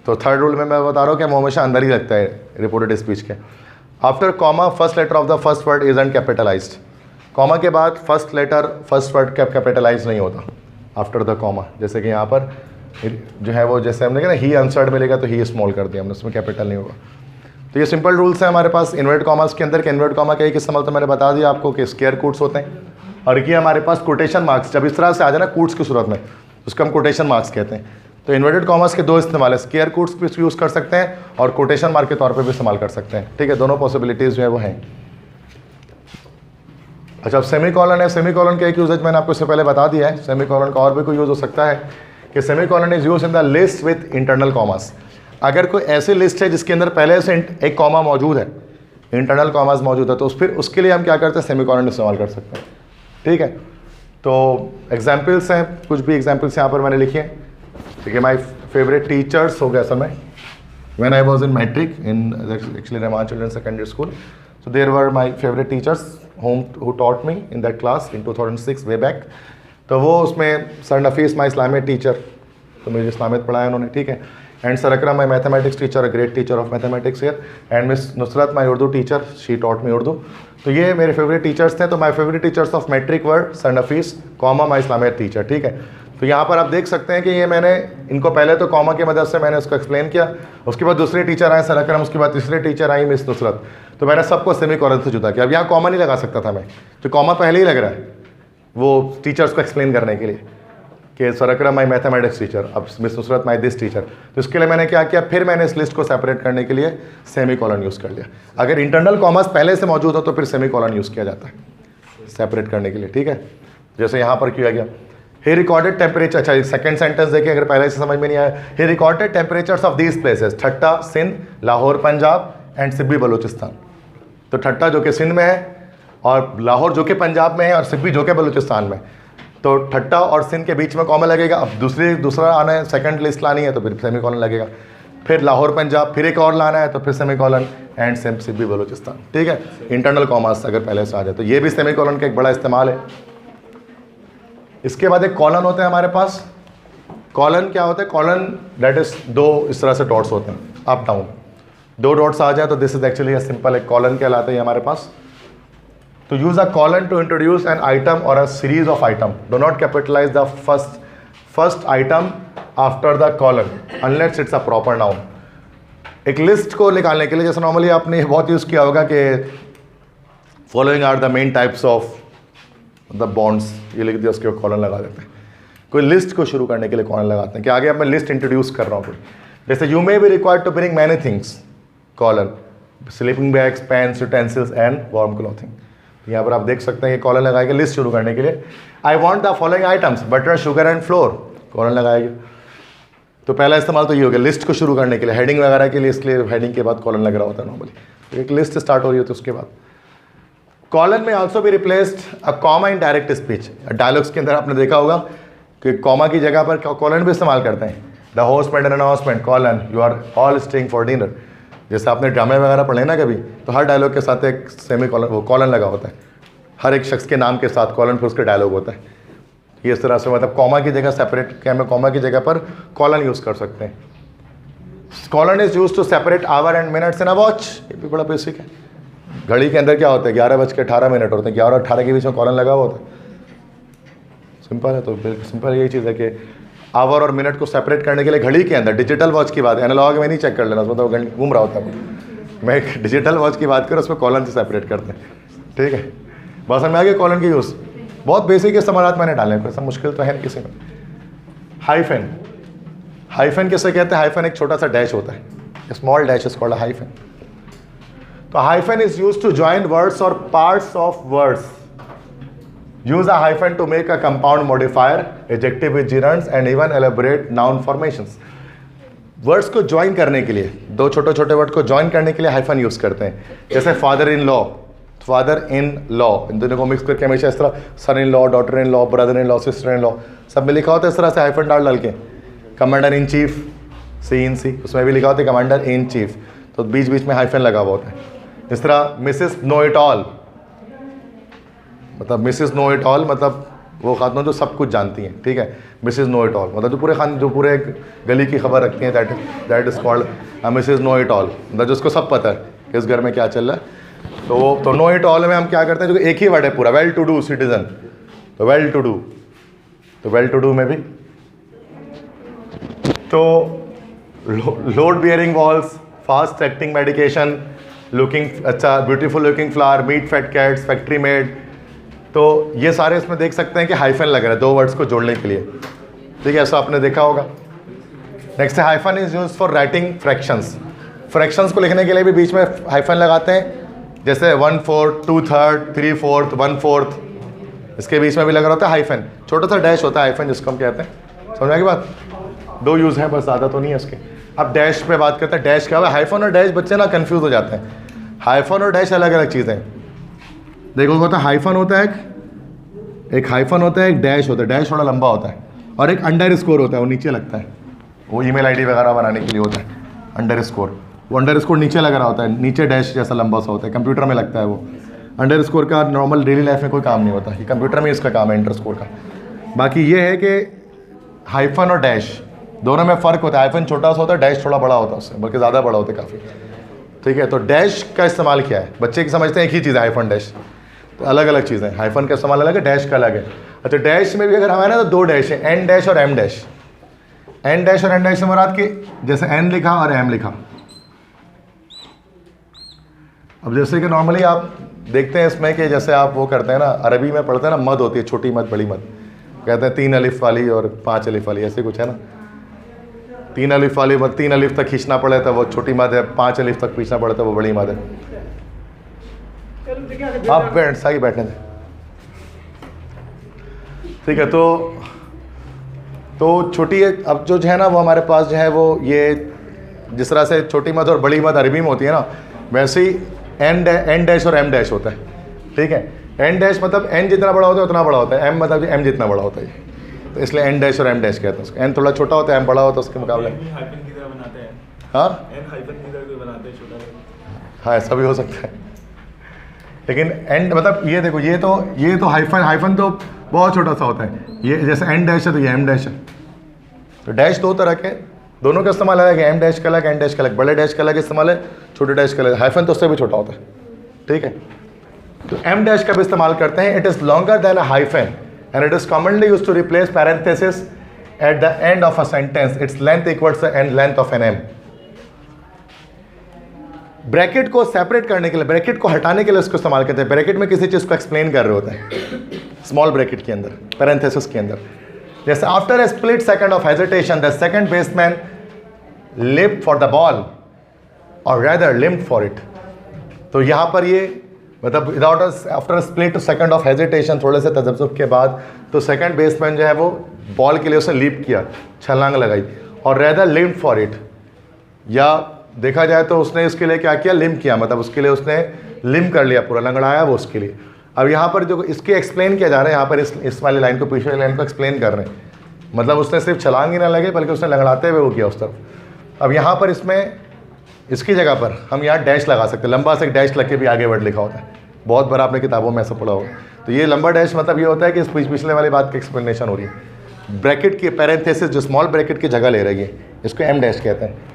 तो थर्ड रूल में मैं बता रहा हूँ कि हमेशा अंदर ही लगता है रिपोर्टेड स्पीच के। After comma first letter of the first word is uncapitalized. Comma के बाद first letter first word capitalize नहीं होता आफ्टर द कॉमा। जैसे कि यहाँ पर जो है वो, जैसे हमने कहा ना ही अनसर्ड मिलेगा तो ही स्मॉल कर दिया हमने, उसमें कैपिटल नहीं होगा। तो ये सिंपल रूल्स हैं हमारे पास इन्वर्टेड कॉमास के अंदर। के इन्वर्टेड कॉमा का एक इस्तेमाल तो मैंने बता दिया आपको कि स्क्वायर कोट्स होते हैं, और ये हमारे पास कोटेशन मार्क्स जब इस तरह से आ जाए ना कोट्स की सूरत में, उसको हम कोटेशन मार्क्स कहते हैं। तो इन्वर्टेड कॉमास के दो इस्तेमाल है, स्क्वायर कोट्स भी यूज़ कर सकते हैं और कोटेशन मार्क के तौर पे भी इस्तेमाल कर सकते हैं, ठीक है। दोनों पॉसिबिलिटीज़ जो है वो हैं। अच्छा, अब सेमी कॉलन है। सेमी कॉलन का एक यूजेज मैंने आपको इससे पहले बता दिया है। सेमी कॉलन का और भी कोई यूज़ हो सकता है कि semi colon is use in the list with internal commas. अगर कोई ऐसी लिस्ट है जिसके अंदर पहले से एक कॉमा मौजूद है, इंटरनल कॉमास मौजूद है, तो फिर उसके लिए हम क्या करते हैं, सेमी कॉलन इस्तेमाल कर सकते हैं, ठीक है। तो एग्जाम्पल्स हैं, कुछ भी एग्जाम्पल्स यहाँ पर मैंने लिखे हैं, ठीक है। माई फेवरेट टीचर्स हो गया समय when I was in matric in actually Rahman Children's Secondary School, so there were my favorite teachers who taught me in that class in 2006 way back। तो वो उसमें sir Nafees my Islamic teacher, तो मुझे इस्लामियत पढ़ाया उन्होंने, ठीक है। And sir Akram my mathematics teacher, a great teacher of mathematics here. And miss Nusrat my Urdu teacher, she taught me Urdu. तो ये मेरे फेवरेट टीचर्स थे। तो my favourite teachers of matric word sir Nafees comma my इस्लामियत टीचर, ठीक है। तो यहाँ पर आप देख सकते हैं कि ये मैंने इनको पहले तो कॉमा की मदद से मैंने उसको एक्सप्लेन किया, उसके बाद दूसरे टीचर आए सर अकरम, उसके बाद तीसरे टीचर आई मिस नुसरत, तो मैंने सबको सेमी कॉलन से जुदा किया। अब यहाँ कॉमा नहीं लगा सकता था मैं, तो कॉमा पहले ही लग रहा है वो टीचर्स को एक्सप्लेन करने के लिए कि sir Akram my mathematics teacher, अब miss Nusrat my this teacher. तो इसके लिए मैंने क्या किया, फिर मैंने इस लिस्ट को सेपरेट करने के लिए सेमी कॉलन यूज़ कर लिया। अगर इंटरनल कॉमास पहले से मौजूद हो तो फिर सेमी कॉलन यूज़ किया जाता है सेपरेट करने के लिए, ठीक है। जैसे यहाँ पर किया गया ही रिकॉर्डेड टेम्परेचर। अच्छा, सेकंड सेंटेंस देखिए, अगर पहले से समझ में नहीं आया, he recorded temperatures of these places, Thatta Sindh, Lahore Punjab and Sibi Balochistan. तो ठट्टा जो कि सिंध में है, और लाहौर जो कि पंजाब में है, और सिब्बी जो कि बलूचिस्तान में। तो ठट्टा और सिंध के बीच में कॉमा लगेगा। अब दूसरा आना है, सेकंड लिस्ट लानी है तो फिर सेमी कॉलन लगेगा। फिर लाहौर पंजाब, फिर एक और लाना है तो फिर semi colon, and Sibi Balochistan, ठीक है। इंटरनल कॉमास अगर पहले से आ जाए तो ये भी सेमी कॉलन का एक बड़ा इस्तेमाल है। इसके बाद एक कॉलन होता है हमारे पास। कॉलन क्या होता है, कॉलन दैट इज दो इस तरह से डॉट्स होते हैं, अप डाउन, दो डॉट्स आ जाए तो दिस इज एक्चुअली सिंपल एक कॉलन कहलाता है हमारे पास। तो use a colon to introduce an item or a series of item, do not capitalize the first item after the colon unless it's a proper noun. एक list को निकालने के लिए, जैसे नॉर्मली आपने बहुत यूज़ किया होगा कि following are the main types of the bonds, ये लिख दिया, उसके कॉलन लगा देते हैं। कोई लिस्ट को शुरू करने के लिए कॉलन लगाते हैं कि आगे अब मैं लिस्ट इंट्रोड्यूस कर रहा हूँ कोई, जैसे you may be required to bring many things, colon, sleeping bags, pens, utensils and warm clothing. यहाँ पर आप देख सकते हैं कि कॉलन लगाएंगे लिस्ट शुरू करने के लिए। I want the following items, butter, sugar and floor, colon लगाएंगे। तो पहला इस्तेमाल तो ये हो गया लिस्ट को शुरू करने के लिए, हेडिंग वगैरह के लिए, इसलिए हेडिंग के बाद कॉलन लग रहा होता है नॉर्मली। एक लिस्ट स्टार्ट हो रही होती है उसके बाद। कॉलन में आल्सो भी replaced a comma in direct speech. Dialogues के अंदर आपने देखा होगा कि कॉमा की जगह पर कॉलन भी इस्तेमाल करते हैं। The host made an announcement, colon, you are all staying for dinner. जैसे आपने ड्रामे वगैरह पढ़े ना कभी, तो हर डायलॉग के साथ एक सेमी कॉलन, वो कॉलन लगा होता है, हर एक शख्स के नाम के साथ कॉलन, फिर उसके डायलॉग होता है। ये इस तरह से मतलब कॉमा की जगह सेपरेट, क्या मैं कॉमा की जगह पर कॉलन यूज़ कर सकते हैं। Colon is use to separate hour and minutes in a watch. ये भी बड़ा बेसिक है। घड़ी के अंदर क्या होता है, 11:18 होते हैं, 11 और 18 के बीच में कॉलन लगा हुआ होता है। सिंपल है, तो बिल्कुल सिंपल यही चीज़ है कि आवर और मिनट को सेपरेट करने के लिए घड़ी के अंदर, डिजिटल वॉच की बात, एनालॉग में नहीं चेक कर लेना, उसमें तो घूम रहा होता है। मैं एक डिजिटल वॉच की बात करूँ, उसमें कॉलन से सेपरेट करते हैं, ठीक है। बस में आगे कॉलन की यूज़ बहुत बेसिक इस्तेमाल मैंने डाले, कोई सब मुश्किल तो है नहीं किसी में। हाइफन, हाइफन किसे कहते हैं, हाइफन एक छोटा सा डैश होता है, small dash is called hyphen. तो hyphen is use to join words or parts of words. Use a hyphen to make a compound modifier, adjective with gerunds and even elaborate noun formations. Words को join करने के लिए, दो छोटे छोटे word को join करने के लिए हाइफन यूज करते हैं। जैसे father in law, father in law, इन दोनों को मिक्स करके हमेशा इस तरह son in law, daughter in law, brother in law, sister in law, सब में लिखा होता है इस तरह से हाइफन डाल के। कमांडर इन चीफ, CINC, उसमें भी लिखा होता है कमांडर इन चीफ, तो बीच बीच में हाइफन लगा हुआ होता है। इस तरह मिसेस नो इट ऑल, मतलब मिसेस नो इट ऑल मतलब वो खातून जो सब कुछ जानती हैं, ठीक है। मिसेस नो इट ऑल मतलब जो पूरे गली की खबर रखती हैं, that is called Mrs know it all, मतलब जिसको सब पता है कि इस घर में क्या चल रहा है। तो नो इट ऑल में हम क्या करते हैं, जो एक ही वर्ड है पूरा, वेल टू डू सिटीजन, तो वेल टू डू, तो वेल टू डू में भी तो load bearing walls, fast acting medication, looking अच्छा beautiful looking flower, meat fat cats, factory made, तो ये सारे इसमें देख सकते हैं कि हाइफन लग रहा है 2 वर्ड्स को जोड़ने के लिए, ठीक है, ऐसा आपने देखा होगा। नेक्स्ट है hyphen is use for writing fractions, fractions को लिखने के लिए भी बीच में हाइफन लगाते हैं, जैसे 1/4, 2/3, 3/4, 1/4, इसके बीच में भी लगा होता है हाइफन, छोटा सा डैश होता है हाइफन जिसको हम कहते हैं। समझ की बात, 2 यूज़ हैं बस, ज़्यादा तो नहीं है इसके। अब डैश पे बात करते हैं, डैश क्या है, हाइफन और डैश बच्चे ना कंफ्यूज हो जाते हैं, हाइफन और डैश अलग अलग चीज़ें। देखो होता है हाइफन होता है, एक हाइफन होता है, एक डैश होता है, डैश थोड़ा लंबा होता है, और एक अंडर स्कोर होता है, वो नीचे लगता है, वो ईमेल आईडी वगैरह बनाने के लिए होता है अंडर स्कोर, वो अंडर स्कोर नीचे लग रहा होता है, नीचे डैश जैसा लंबा सा होता है, कंप्यूटर में लगता है वो। अंडर स्कोर का नॉर्मल डेली लाइफ में कोई काम नहीं होता, ये कंप्यूटर में इसका काम है अंडर स्कोर का। बाकी ये है कि हाइफन और डैश दोनों में फ़र्क होता है, हाइफन छोटा सा होता है, डैश थोड़ा बड़ा होता है उससे, बल्कि ज़्यादा बड़ा होता है काफ़ी, ठीक है। तो डैश का इस्तेमाल क्या है, बच्चे की समझते हैं एक ही चीज़ है हाइफन डैश, तो अलग अलग चीज़ें, हाइफन का इस्तेमाल अलग है, डैश का अलग है। अच्छा डैश में भी अगर हमारे ना तो 2 डैश है, एन डैश और एम डैश। एन डैश और एम डैश से मुराद कि जैसे एन लिखा और एम लिखा, अब जैसे कि नॉर्मली आप देखते हैं इसमें कि जैसे आप वो करते हैं ना, अरबी में पढ़ते हैं ना, मद होती है, छोटी मद बड़ी मद, कहते हैं 3 अलिफ वाली और 5 अलिफ वाली, ऐसे कुछ है ना। 3 अलिफ वाली मद 3 अलिफ तक खींचना पड़े तो वो छोटी मद है, 5 अलिफ तक खींचना पड़े तो वो बड़ी मद है। आप सही बैठने दें, ठीक है। तो छोटी है, अब जो है ना वो हमारे पास जो है वो ये जिस तरह से छोटी मद और बड़ी मद अरबी में होती है ना, वैसे ही एन डैश और एम डैश होता है, ठीक है। एन डैश मतलब एन जितना बड़ा होता है उतना बड़ा होता है, एम मतलब एम जितना बड़ा होता है, तो इसलिए एन डैश और एम डैश कहते हैं उसको। एन थोड़ा छोटा होता है, एम बड़ा होता है उसके मुकाबले। हाँ ऐसा भी हो सकता है, लेकिन एंड मतलब ये देखो, ये तो हाइफन तो बहुत छोटा सा होता है, ये जैसे एन डैश है तो ये एम डैश है। तो डैश 2 तरह के, दोनों का इस्तेमाल अलग है, एम डैश का अलग, एन डैश का अलग, बड़े डैश का अलग इस्तेमाल है, छोटे डैश का अलग, हाइफन तो उससे भी छोटा होता है, ठीक है। तो एम डैश का भी इस्तेमाल करते हैं, it is longer than a hyphen and it is commonly used to replace parenthesis at the end of a sentence, its length equals the end length of an em. Bracket को separate करने के लिए, bracket को हटाने के लिए उसको इस्तेमाल करते हैं। ब्रैकेट में किसी चीज़ को एक्सप्लेन कर रहे होते हैं, स्मॉल ब्रैकेट के अंदर, पैरेंथेसिस के अंदर, जैसे after a split second of hesitation the second baseman lipped for the ball और रेदर लिम्प्ड फॉर इट। तो यहाँ पर ये मतलब without after split second of hesitation, थोड़े से तजब्जुब के बाद, तो सेकंड बेसमैन जो है वो बॉल के लिए उसने लीप किया, छलांग लगाई, और रेदर लिम्प्ड फॉर इट, या देखा जाए तो उसने इसके लिए क्या किया, लिम किया, मतलब उसके लिए उसने लिम कर लिया, पूरा लंगड़ाया वो उसके लिए। अब यहाँ पर जो इसके एक्सप्लेन किया जा रहा है, यहाँ पर इस वाली लाइन को, पीछे वाली लाइन को एक्सप्लेन कर रहे हैं, मतलब उसने सिर्फ छलांग ही ना लगे बल्कि उसने लंगड़ाते हुए वो किया उस तरफ। अब यहाँ पर इसमें इसकी जगह पर हम यहाँ डैश लगा सकते हैं, लंबा से एक डैश लग के भी आगे वर्ड लिखा होता है, बहुत बार आपने किताबों में ऐसा पढ़ा होगा। तो ये लंबा डैश मतलब ये होता है कि इस पिछले वाली बात की एक्सप्लेनेशन हो रही है, ब्रैकेट की पैरेंथेसिस जो स्मॉल ब्रैकेट की जगह ले रही है, इसको एम डैश कहते हैं।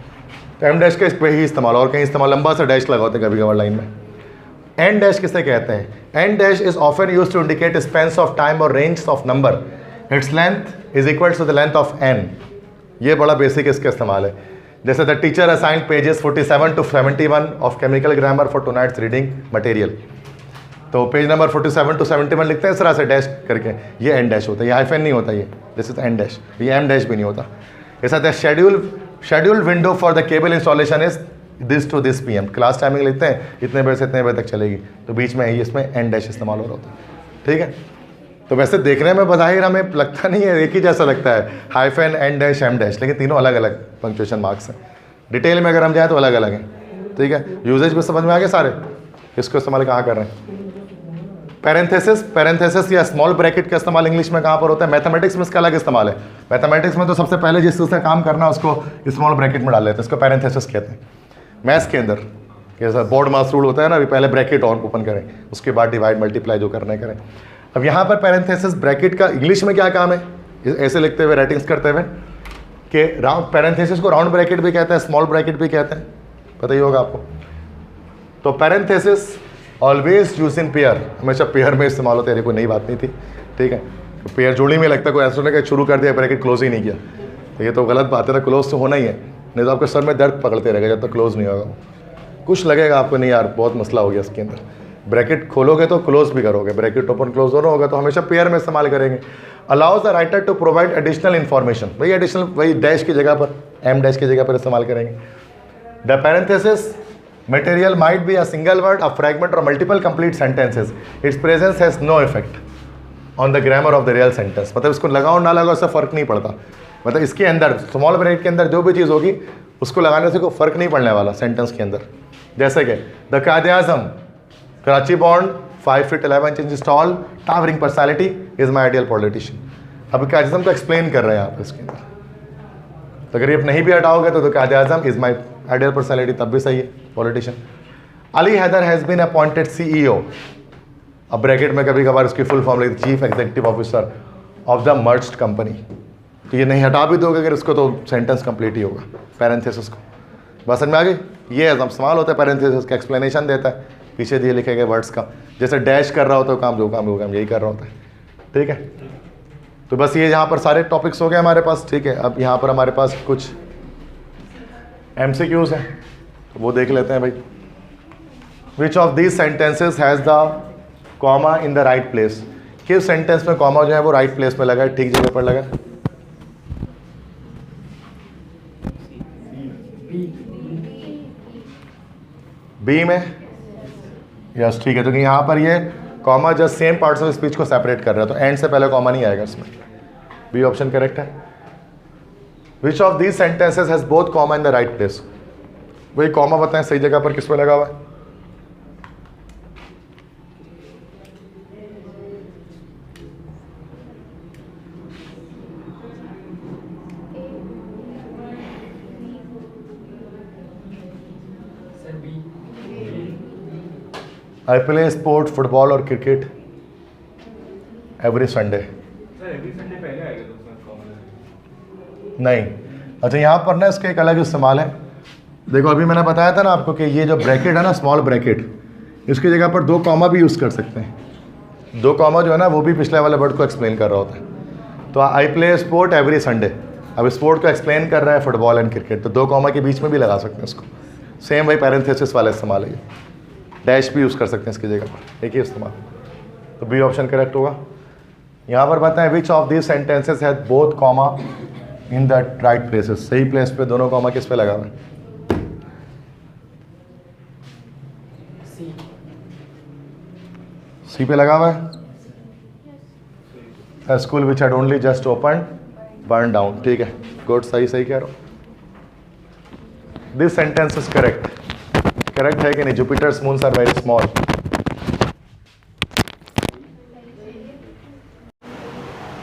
तो एम डैश का इस पर ही इस्तेमाल, और कहीं इस्तेमाल लंबा सा डैश लगा होते हैं कभी कभार लाइन में। एन डैश किसे कहते हैं, en dash is often used to indicate spans of time और range of number, its length is equal to the length of en. ये बड़ा बेसिक इसका इस्तेमाल है। जैसे the teacher assigned pages 47 to 71 of chemical grammar for tonight's reading material, तो page number 47 to 71 लिखते हैं इस तरह से डैश करके, ये एन डैश होता है, ये हाइफन नहीं होता, ये दिस इज एन डैश, ये एम डैश भी नहीं होता। ऐसा the schedule window for the cable installation is this to this PM, class timing लिखते हैं इतने बजे से इतने बजे तक चलेगी, तो बीच में ही इसमें एन डैश इस्तेमाल हो रहा होता है, ठीक है। तो वैसे देखने में बज़ाहिर हमें लगता नहीं है, एक ही जैसा लगता है, hyphen, en dash, em dash, लेकिन तीनों अलग अलग पंक्चुएशन मार्क्स हैं। डिटेल में अगर हम जाएँ तो अलग अलग हैं, ठीक है। यूजेज भी समझ में आ गए सारे, इसको इस्तेमाल कहाँ कर रहे हैं। पैरेंथेसिस या स्मॉल ब्रैकेट का इस्तेमाल इंग्लिश में कहाँ पर होता है? मैथमेटिक्स में इसका अलग इस्तेमाल है। मैथमेटिक्स में तो सबसे पहले जिस चीज़ से काम करना है उसको स्मॉल ब्रैकेट में डाल लेते हैं, इसको पैरेंथेसिस कहते हैं। मैथ्स के अंदर कैसा बोर्ड मास रूल होता है ना, अभी पहले ब्रैकेट और ओपन करें, उसके बाद डिवाइड मल्टीप्लाई जो करना है करें। अब यहाँ पर पैरेंथेसिस ब्रैकेट का इंग्लिश में क्या काम है, ऐसे लिखते हुए राइटिंग्स करते हुए कि राउंड पैरेंथेसिस को राउंड ब्रैकेट भी कहते हैं, स्मॉल ब्रैकेट भी कहते हैं, पता ही होगा आपको। तो parenthesis always use in pair, हमेशा पेयर में इस्तेमाल होता है, कोई नई बात नहीं थी, ठीक है। तो पेयर जोड़ी में लगता है, कोई ऐसा नहीं कि शुरू कर दिया ब्रैकेट क्लोज ही नहीं किया, तो ये तो गलत बात है ना, क्लोज तो होना ही है, नहीं तो आपके सर में दर्द पकड़ते रहेगा जब तक क्लोज नहीं होगा। कुछ लगेगा आपको, नहीं यार बहुत मसला हो गया इसके अंदर, ब्रैकेट खोलोगे तो क्लोज भी करोगे, ब्रैकेट ओपन क्लोज दोनों होगा, तो हमेशा पेयर में इस्तेमाल करेंगे। Allows the writer to provide additional information, वही एडिशनल, वही डैश की जगह पर, एम डैश की जगह पर इस्तेमाल करेंगे। The parenthesis material might be a single word, a fragment or multiple complete sentences. Its presence has no effect on the grammar of the real sentence. मतलब इसको लगाओ ना लगाओ उससे फ़र्क नहीं पड़ता, मतलब इसके अंदर स्मॉल ब्रैकेट के अंदर जो भी चीज़ होगी उसको लगाने से कोई फ़र्क नहीं पड़ने वाला सेंटेंस के अंदर। जैसे कि the Quaid-e-Azam Karachi born 5 feet 11 inches tall towering personality is my ideal politician. अब कायद-ए-आज़म को एक्सप्लेन कर रहे हैं आप इसके अंदर, तो अगर ये नहीं भी हटाओगे तो Quaid-e-Azam is my ideal personality, तब भी सही है, politician. Ali Haider has been appointed CEO, अब ब्रैकेट में कभी कभार उसकी फुल फॉर्म लिखती chief executive officer of the merged company, तो ये नहीं हटा भी दोगे अगर इसको तो सेंटेंस कंप्लीट ही होगा। पैरेंथेसिस को बस समझ में आ गई, ये अब सवाल होता है पैरेंथेसिस का, एक्सप्लेनेशन देता है पीछे दिए लिखे गए वर्ड्स का, जैसे डैश कर रहा होता है काम, जो काम वो काम यही कर रहा होता है, ठीक है। तो बस ये यहाँ पर सारे टॉपिक्स हो गए हमारे पास, ठीक है। अब यहाँ पर हमारे पास कुछ MCQs हैं, तो वो देख लेते हैं भाई। Which of these sentences has the comma in the right place, किस सेंटेंस में कॉमा जो है वो राइट प्लेस में लगा है, ठीक जगह पर लगा है? बी में, यस ठीक है, क्योंकि यहाँ पर ये comma just same parts of speech को सेपरेट कर रहा है, तो एंड से पहले कॉमा नहीं आएगा इसमें, बी ऑप्शन करेक्ट है। Which of these sentences has both comma in the right place, वही कॉमा बताएं सही जगह पर किस पे लगा हुआ है? I play sport, फुटबॉल और cricket every Sunday. Every Sunday पहले आएगा तो उसमें कॉमन नहीं, अच्छा यहाँ पर ना इसका एक अलग इस्तेमाल है। देखो अभी मैंने बताया था ना आपको कि ये जो ब्रैकेट है ना, स्मॉल ब्रैकेट, इसकी जगह पर 2 कॉमा भी यूज़ कर सकते हैं। 2 कॉमा जो है ना वो भी पिछले वाले वर्ड को एक्सप्लेन कर रहा होता है। तो I play sport every Sunday, अब स्पोर्ट को एक्सप्लेन कर रहा है फुटबॉल एंड क्रिकेट, तो 2 कॉमा के बीच में भी लगा सकते हैं इसको। सेम वही पैरेंथेसिस वाला इस्तेमाल है, ये डैश भी यूज़ कर सकते हैं इसकी जगह पर, एक ही इस्तेमाल। तो बी ऑप्शन करेक्ट होगा। यहाँ पर बताएं which of this sentences has both comma in the right places, सही प्लेस पे दोनों कॉमा किस पे लगा हुआ है? सी पे लगा हुआ है। School which had only just open burn down, ठीक है, गुड, सही सही कह रहा हूँ। This sentence is correct, correct है कि नहीं? Jupiter's moons are very small,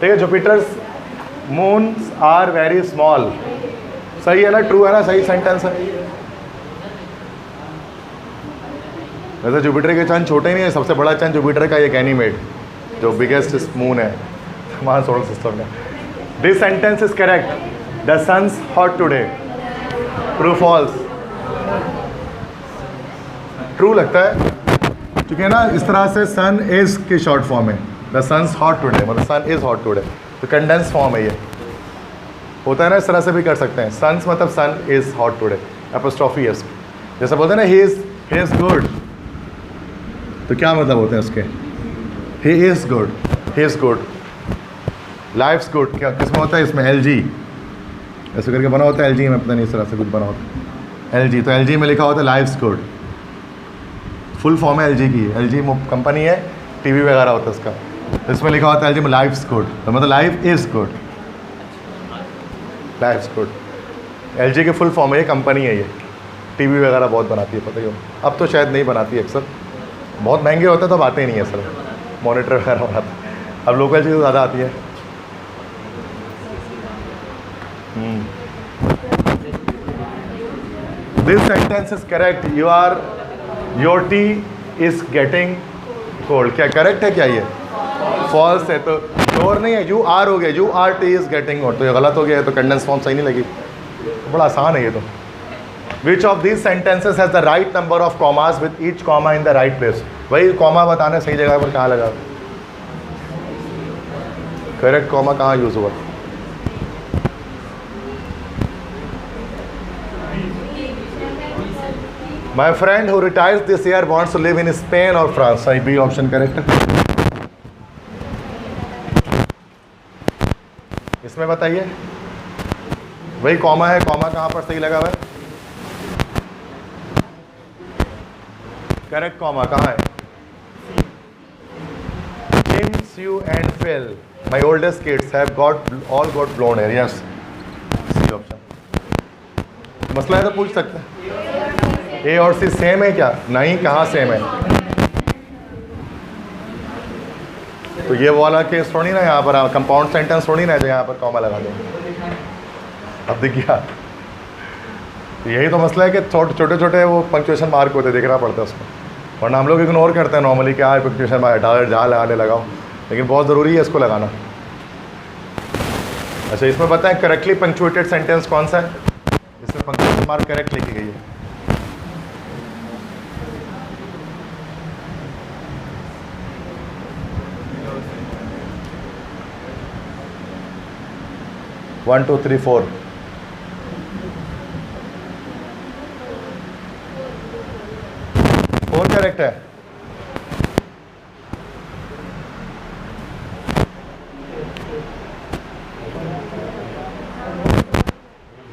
ठीक है, Jupiter's moons are very small, सही है ना, ट्रू है ना, सही सेंटेंस है। वैसे जुपिटर के चांद छोटे नहीं है, सबसे बड़ा चांद जुपिटर का ये गैनीमेड जो बिगेस्ट मून है हमारे सोलर सिस्टम में। This sentence is correct, the sun's hot today, true false? True लगता है, क्योंकि ना इस तरह से सन इज की शॉर्ट फॉर्म है, द सन्स हॉट टुडे, मतलब सन इज हॉट टुडे, तो कंडेंस फॉर्म है ये, होता है ना, इस तरह से भी कर सकते हैं। सन्स मतलब sun is hot today, apostrophe s, जैसे बोलते हैं ना ही इज गुड, तो क्या मतलब होते हैं उसके? He is good, he is good, lives good, क्या किसमें होता है? इसमें LG ऐसे करके बना होता है, LG में पता नहीं इस तरह से कुछ बना होता है LG, तो LG में लिखा होता है लाइफ्स गुड, फुल फॉर्म है LG की, LG कंपनी है, टीवी वगैरह होता है उसका, तो इसमें लिखा होता है LG में लाइफ्स गुड, तो मतलब life is good, lives good, LG की फुल फॉर्म है, ये कंपनी है, ये टीवी वगैरह बहुत बनाती है, पता ही हो, अब तो शायद नहीं बनाती अक्सर, बहुत महंगे होते हैं तो बातें ही नहीं है सर, मॉनिटर वगैरह बनाता है। अब लोकल चीज़ें ज़्यादा आती है। This sentence is correct, your T is getting cold. क्या करेक्ट है क्या ये? फॉल्स है। तो योर नहीं है, यू आर हो गया, you R T is getting cold, तो ये गलत हो गया है, तो कंडेंस फॉर्म सही नहीं लगी। बड़ा आसान है ये तो। Which of these sentences has the right number of commas with each comma in the right place. वही कॉमा बताने सही जगह पर कहाँ लगा, करेक्ट कॉमा कहाँ यूज़ हुआ? My friend who retires this year wants to live in Spain और फ्रांस। सही, बी ऑप्शन करेक्ट है। इसमें बताइए, वही कॉमा है, कॉमा कहाँ पर सही लगा हुआ है? करेक्ट कॉमा कहाँ है? Kim, Sue and Phil, my oldest kids, have all got blonde hair. Yes, C option. मसला है तो पूछ सकते हैं। ए और सी सेम है क्या? नहीं, कहाँ सेम है? तो ये वाला केस थोड़ी ना, यहाँ पर कंपाउंड सेंटेंस थोड़ी ना है जो यहाँ पर कॉमा लगा देंगे। अब देखिए, यही तो मसला है कि छोटे छोटे वो पंक्चुएशन मार्क होते, देखना पड़ता है उसमें, वरना हम लोग इग्नोर करते हैं नॉर्मली, क्या पंक्चुएशन मार्क जहाँ लगाने लगाओ, लेकिन बहुत ज़रूरी है इसको लगाना। अच्छा, इसमें बताएं करेक्टली पंक्चुएटेड सेंटेंस कौन सा है? इसमें पंक्चुएशन मार्क करेक्ट लिखी गई है। One two three four. Four correct है।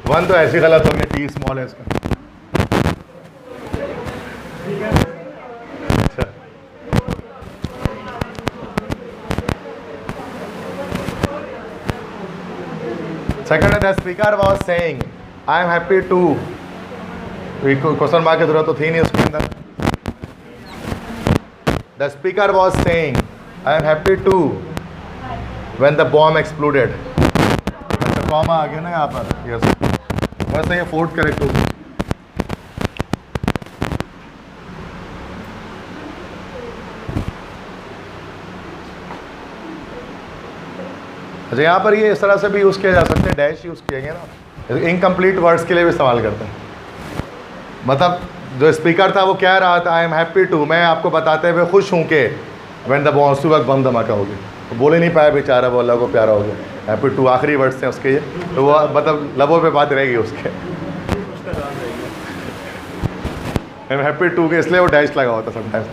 वन तो ऐसी गलत हो गया, टी स्मॉल है इसका। अच्छा, सेकंड है, the speaker was saying I am happy to. Question mark की जरूरत तो थी नहीं उसके अंदर। The speaker was saying I am happy to when the bomb exploded. अच्छा, कॉमा आ गया ना यहाँ पर। यस, बस ये फोर्थ करेक्ट होगी। अच्छा, यहाँ पर ये इस तरह से भी यूज़ किया जा सकता है, डैश यूज़ किए गए ना, इनकम्प्लीट वर्ड्स के लिए भी इस्तेमाल करते हैं। मतलब जो स्पीकर था वो कह रहा था आई एम हैप्पी टू, मैं आपको बताते हुए खुश हूँ कि व्हेन द बॉम्ब, उसी वक्त बम धमाका हो गया, तो बोल ही नहीं पाया बेचारा, वो अल्लाह को प्यारा हो गया। हैप्पी टू आखिरी वर्ड्स हैं उसके, ये तो वो मतलब लबों पे बात रहेगी उसके। आई एम हैप्पी टू के इसलिए वो डैश लगा होता समटाइम्स।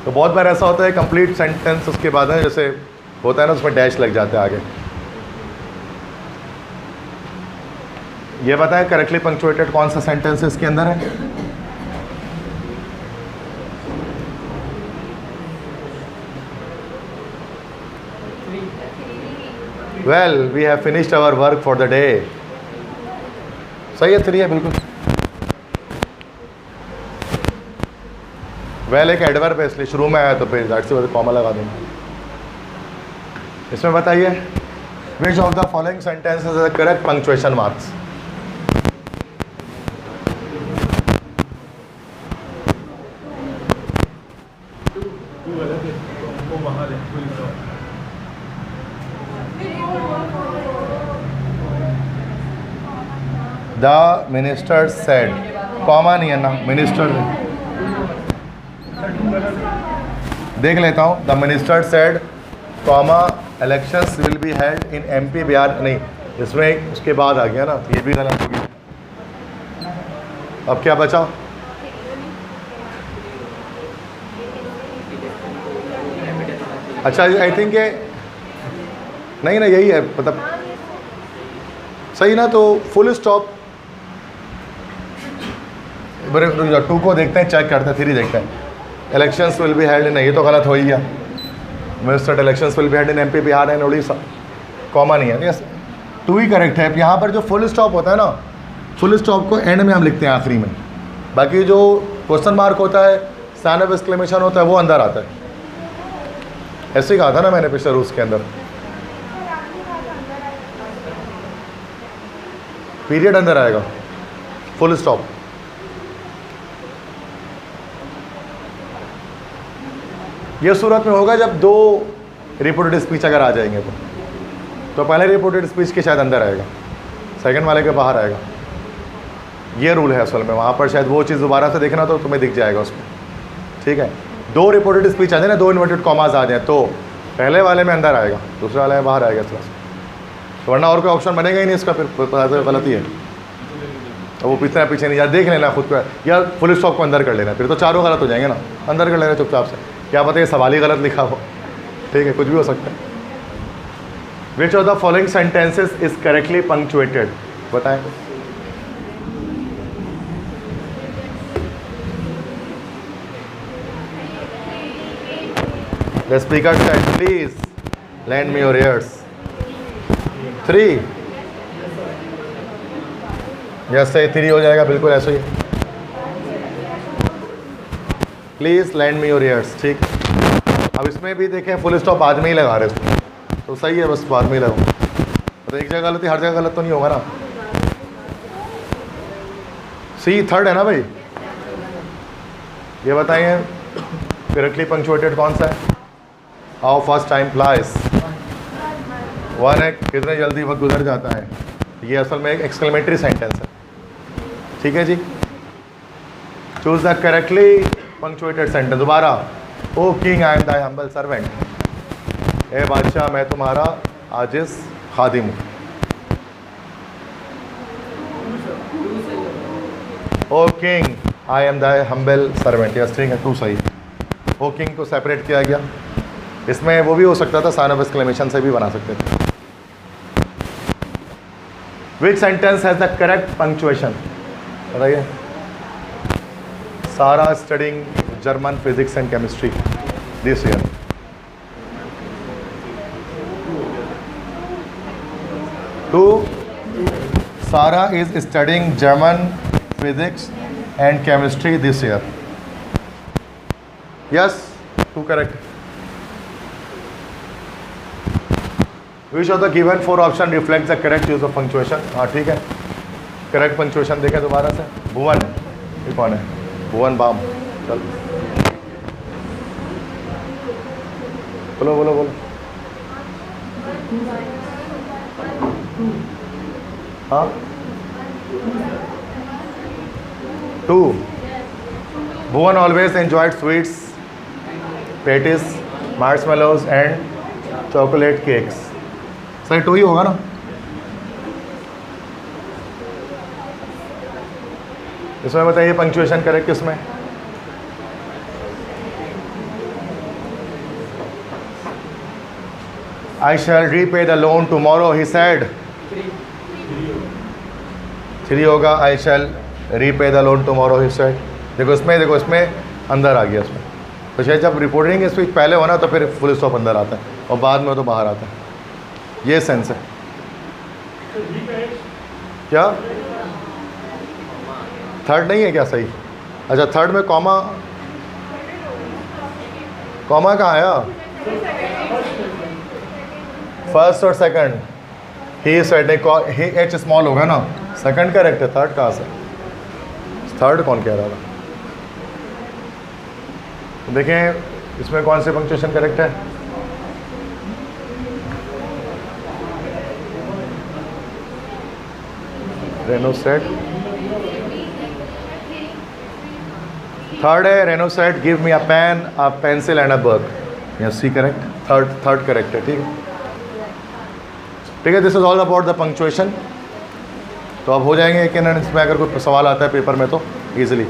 तो बहुत बार ऐसा होता है कंप्लीट सेंटेंस उसके बाद है, जैसे होता है ना, उसमें डैश लग जाते हैं आगे। ये बताएं करेक्टली पंक्चुएटेड कौन सा सेंटेंस इसके अंदर है? Well we have finished our work for the day. सही है, 3 है बिल्कुल। वेल एक एडवर्ब है इसलिए शुरू में आया, तो फिर दैट से वजह कॉमा लगा देंगे। इसमें बताइए विच of the following sentences is correct punctuation marks? The minister said, comma नहीं है ना, मिनिस्टर। देख लेता हूँ, the minister said comma elections will be held in MP Bihar, नहीं इसमें उसके बाद आ गया ना, तो ये भी गलत हो गया। अब क्या बचा? अच्छा, आई थिंक ये नहीं ना, यही है मतलब सही ना, तो फुल स्टॉप। टू को देखते हैं, चेक करते हैं, फिर ही देखते हैं। Elections will be held in, ये तो गलत हो ही गया। Minister elections will be held in MP Bihar and Orissa, comma नहीं है। यस, टू ही करेक्ट है। यहाँ पर जो फुल स्टॉप होता है ना, फुल स्टॉप को एंड में हम लिखते हैं, आखिरी में। बाकी जो क्वेश्चन मार्क होता है साइन ऑफ एक्सक्लेमेशन होता है वो अंदर आता है। ऐसे ही कहा था ना मैंने पिछले रूल्स के अंदर, पीरियड अंदर आएगा, फुल स्टॉप। ये सूरत में होगा जब दो रिपोर्टेड स्पीच अगर आ जाएंगे तो पहले रिपोर्टेड स्पीच के शायद अंदर आएगा, सेकंड वाले के बाहर आएगा। ये रूल है असल में। वहाँ पर शायद वो चीज़ दोबारा से देखना तो तुम्हें दिख जाएगा उसमें, ठीक है। दो रिपोर्टेड स्पीच आ जाए ना, दो इन्वर्टेड कॉमास आ जाए तो पहले वाले में अंदर आएगा, दूसरे वाले में बाहर आएगा इस तरह से। तो वरना और कोई ऑप्शन बनेगा ही नहीं इसका, फिर गलती है। तो वो पीछे पीछे नहीं जा, देख लेना खुद को, या फुल स्टॉप को अंदर कर लेना, फिर तो चारों गलत हो जाएंगे ना। अंदर कर लेना चुपचाप से, क्या पता ये सवाल ही गलत लिखा हो, ठीक है, कुछ भी हो सकता है। Which of the following sentences is correctly punctuated, बताएं। The speaker said please lend me your ears. 3 जैसे 3 हो जाएगा, बिल्कुल ऐसे ही। Please lend me your ears, ठीक। अब इसमें भी देखें फुल स्टॉप बाद में ही लगा रहे उसको, तो सही है, बस बाद में ही लगाओ। तो एक जगह गलत है, हर जगह गलत तो नहीं होगा ना। सी थर्ड है ना भाई। ये बताइए करेक्टली पंक्चुएटेड कौन सा है। हाउ फास्ट टाइम फ्लाइज, 1 है, कितने जल्दी वक्त गुजर जाता है। ये असल में एक एक्सक्लेमेटरी सेंटेंस है, ठीक है जी। Choose the correctly punctuated sentence. दोबारा, O king I am thy humble servant, ए बादशाह मैं तुम्हारा आजिज़ खादिम हूँ। O king I am thy humble servant, yes ठीक है, 2 सही। ओ किंग को सेपरेट किया गया। इसमें वो भी हो सकता था, साइन ऑफ एक्सक्लेमेशन से भी बना सकते थे। Which sentence has the correct punctuation, बताइए। Sara studying German physics and chemistry this year. Two, Sara is studying German physics and chemistry this year. Yes, 2 correct. Which of the given 4 option reflect the correct use of punctuation. हाँ ठीक है, correct punctuation देखें दोबारा से। भुवन, ये कौन है? भुवन balm, चल बोलो बोलो बोलो। हाँ 2, Bhuvan always enjoyed sweets, patties, marshmallows and chocolate cakes. सही 2 ही होगा ना। इसमें बताइए पंक्चुएशन करेक्ट किसमें। I shall repay the loan tomorrow he said, 3 होगा। I shall repay the loan tomorrow he said. देखो इसमें अंदर आ गया इसमें। तो शायद जब रिपोर्टिंग स्पीच पहले हो ना तो फिर फुल स्टॉप अंदर आता है और बाद में तो बाहर आता है। ये सेंस है क्या? थर्ड नहीं है क्या सही? अच्छा थर्ड में कॉमा कहाँ आया? फर्स्ट और second. He said, he H small होगा ना, सेकंड करेक्ट है, थर्ड कहाँ से? थर्ड कौन कह रहा था? तो देखें इसमें कौन से पंक्चुएशन करेक्ट है। रेनो सेड, थर्ड है। Reno said give me a pen, a pencil and a book. Yes C correct, third correct है, ठीक है ठीक है। This is all about the punctuation. तो अब हो जाएंगे कि इसमें अगर कोई सवाल आता है पेपर में तो ईजिली।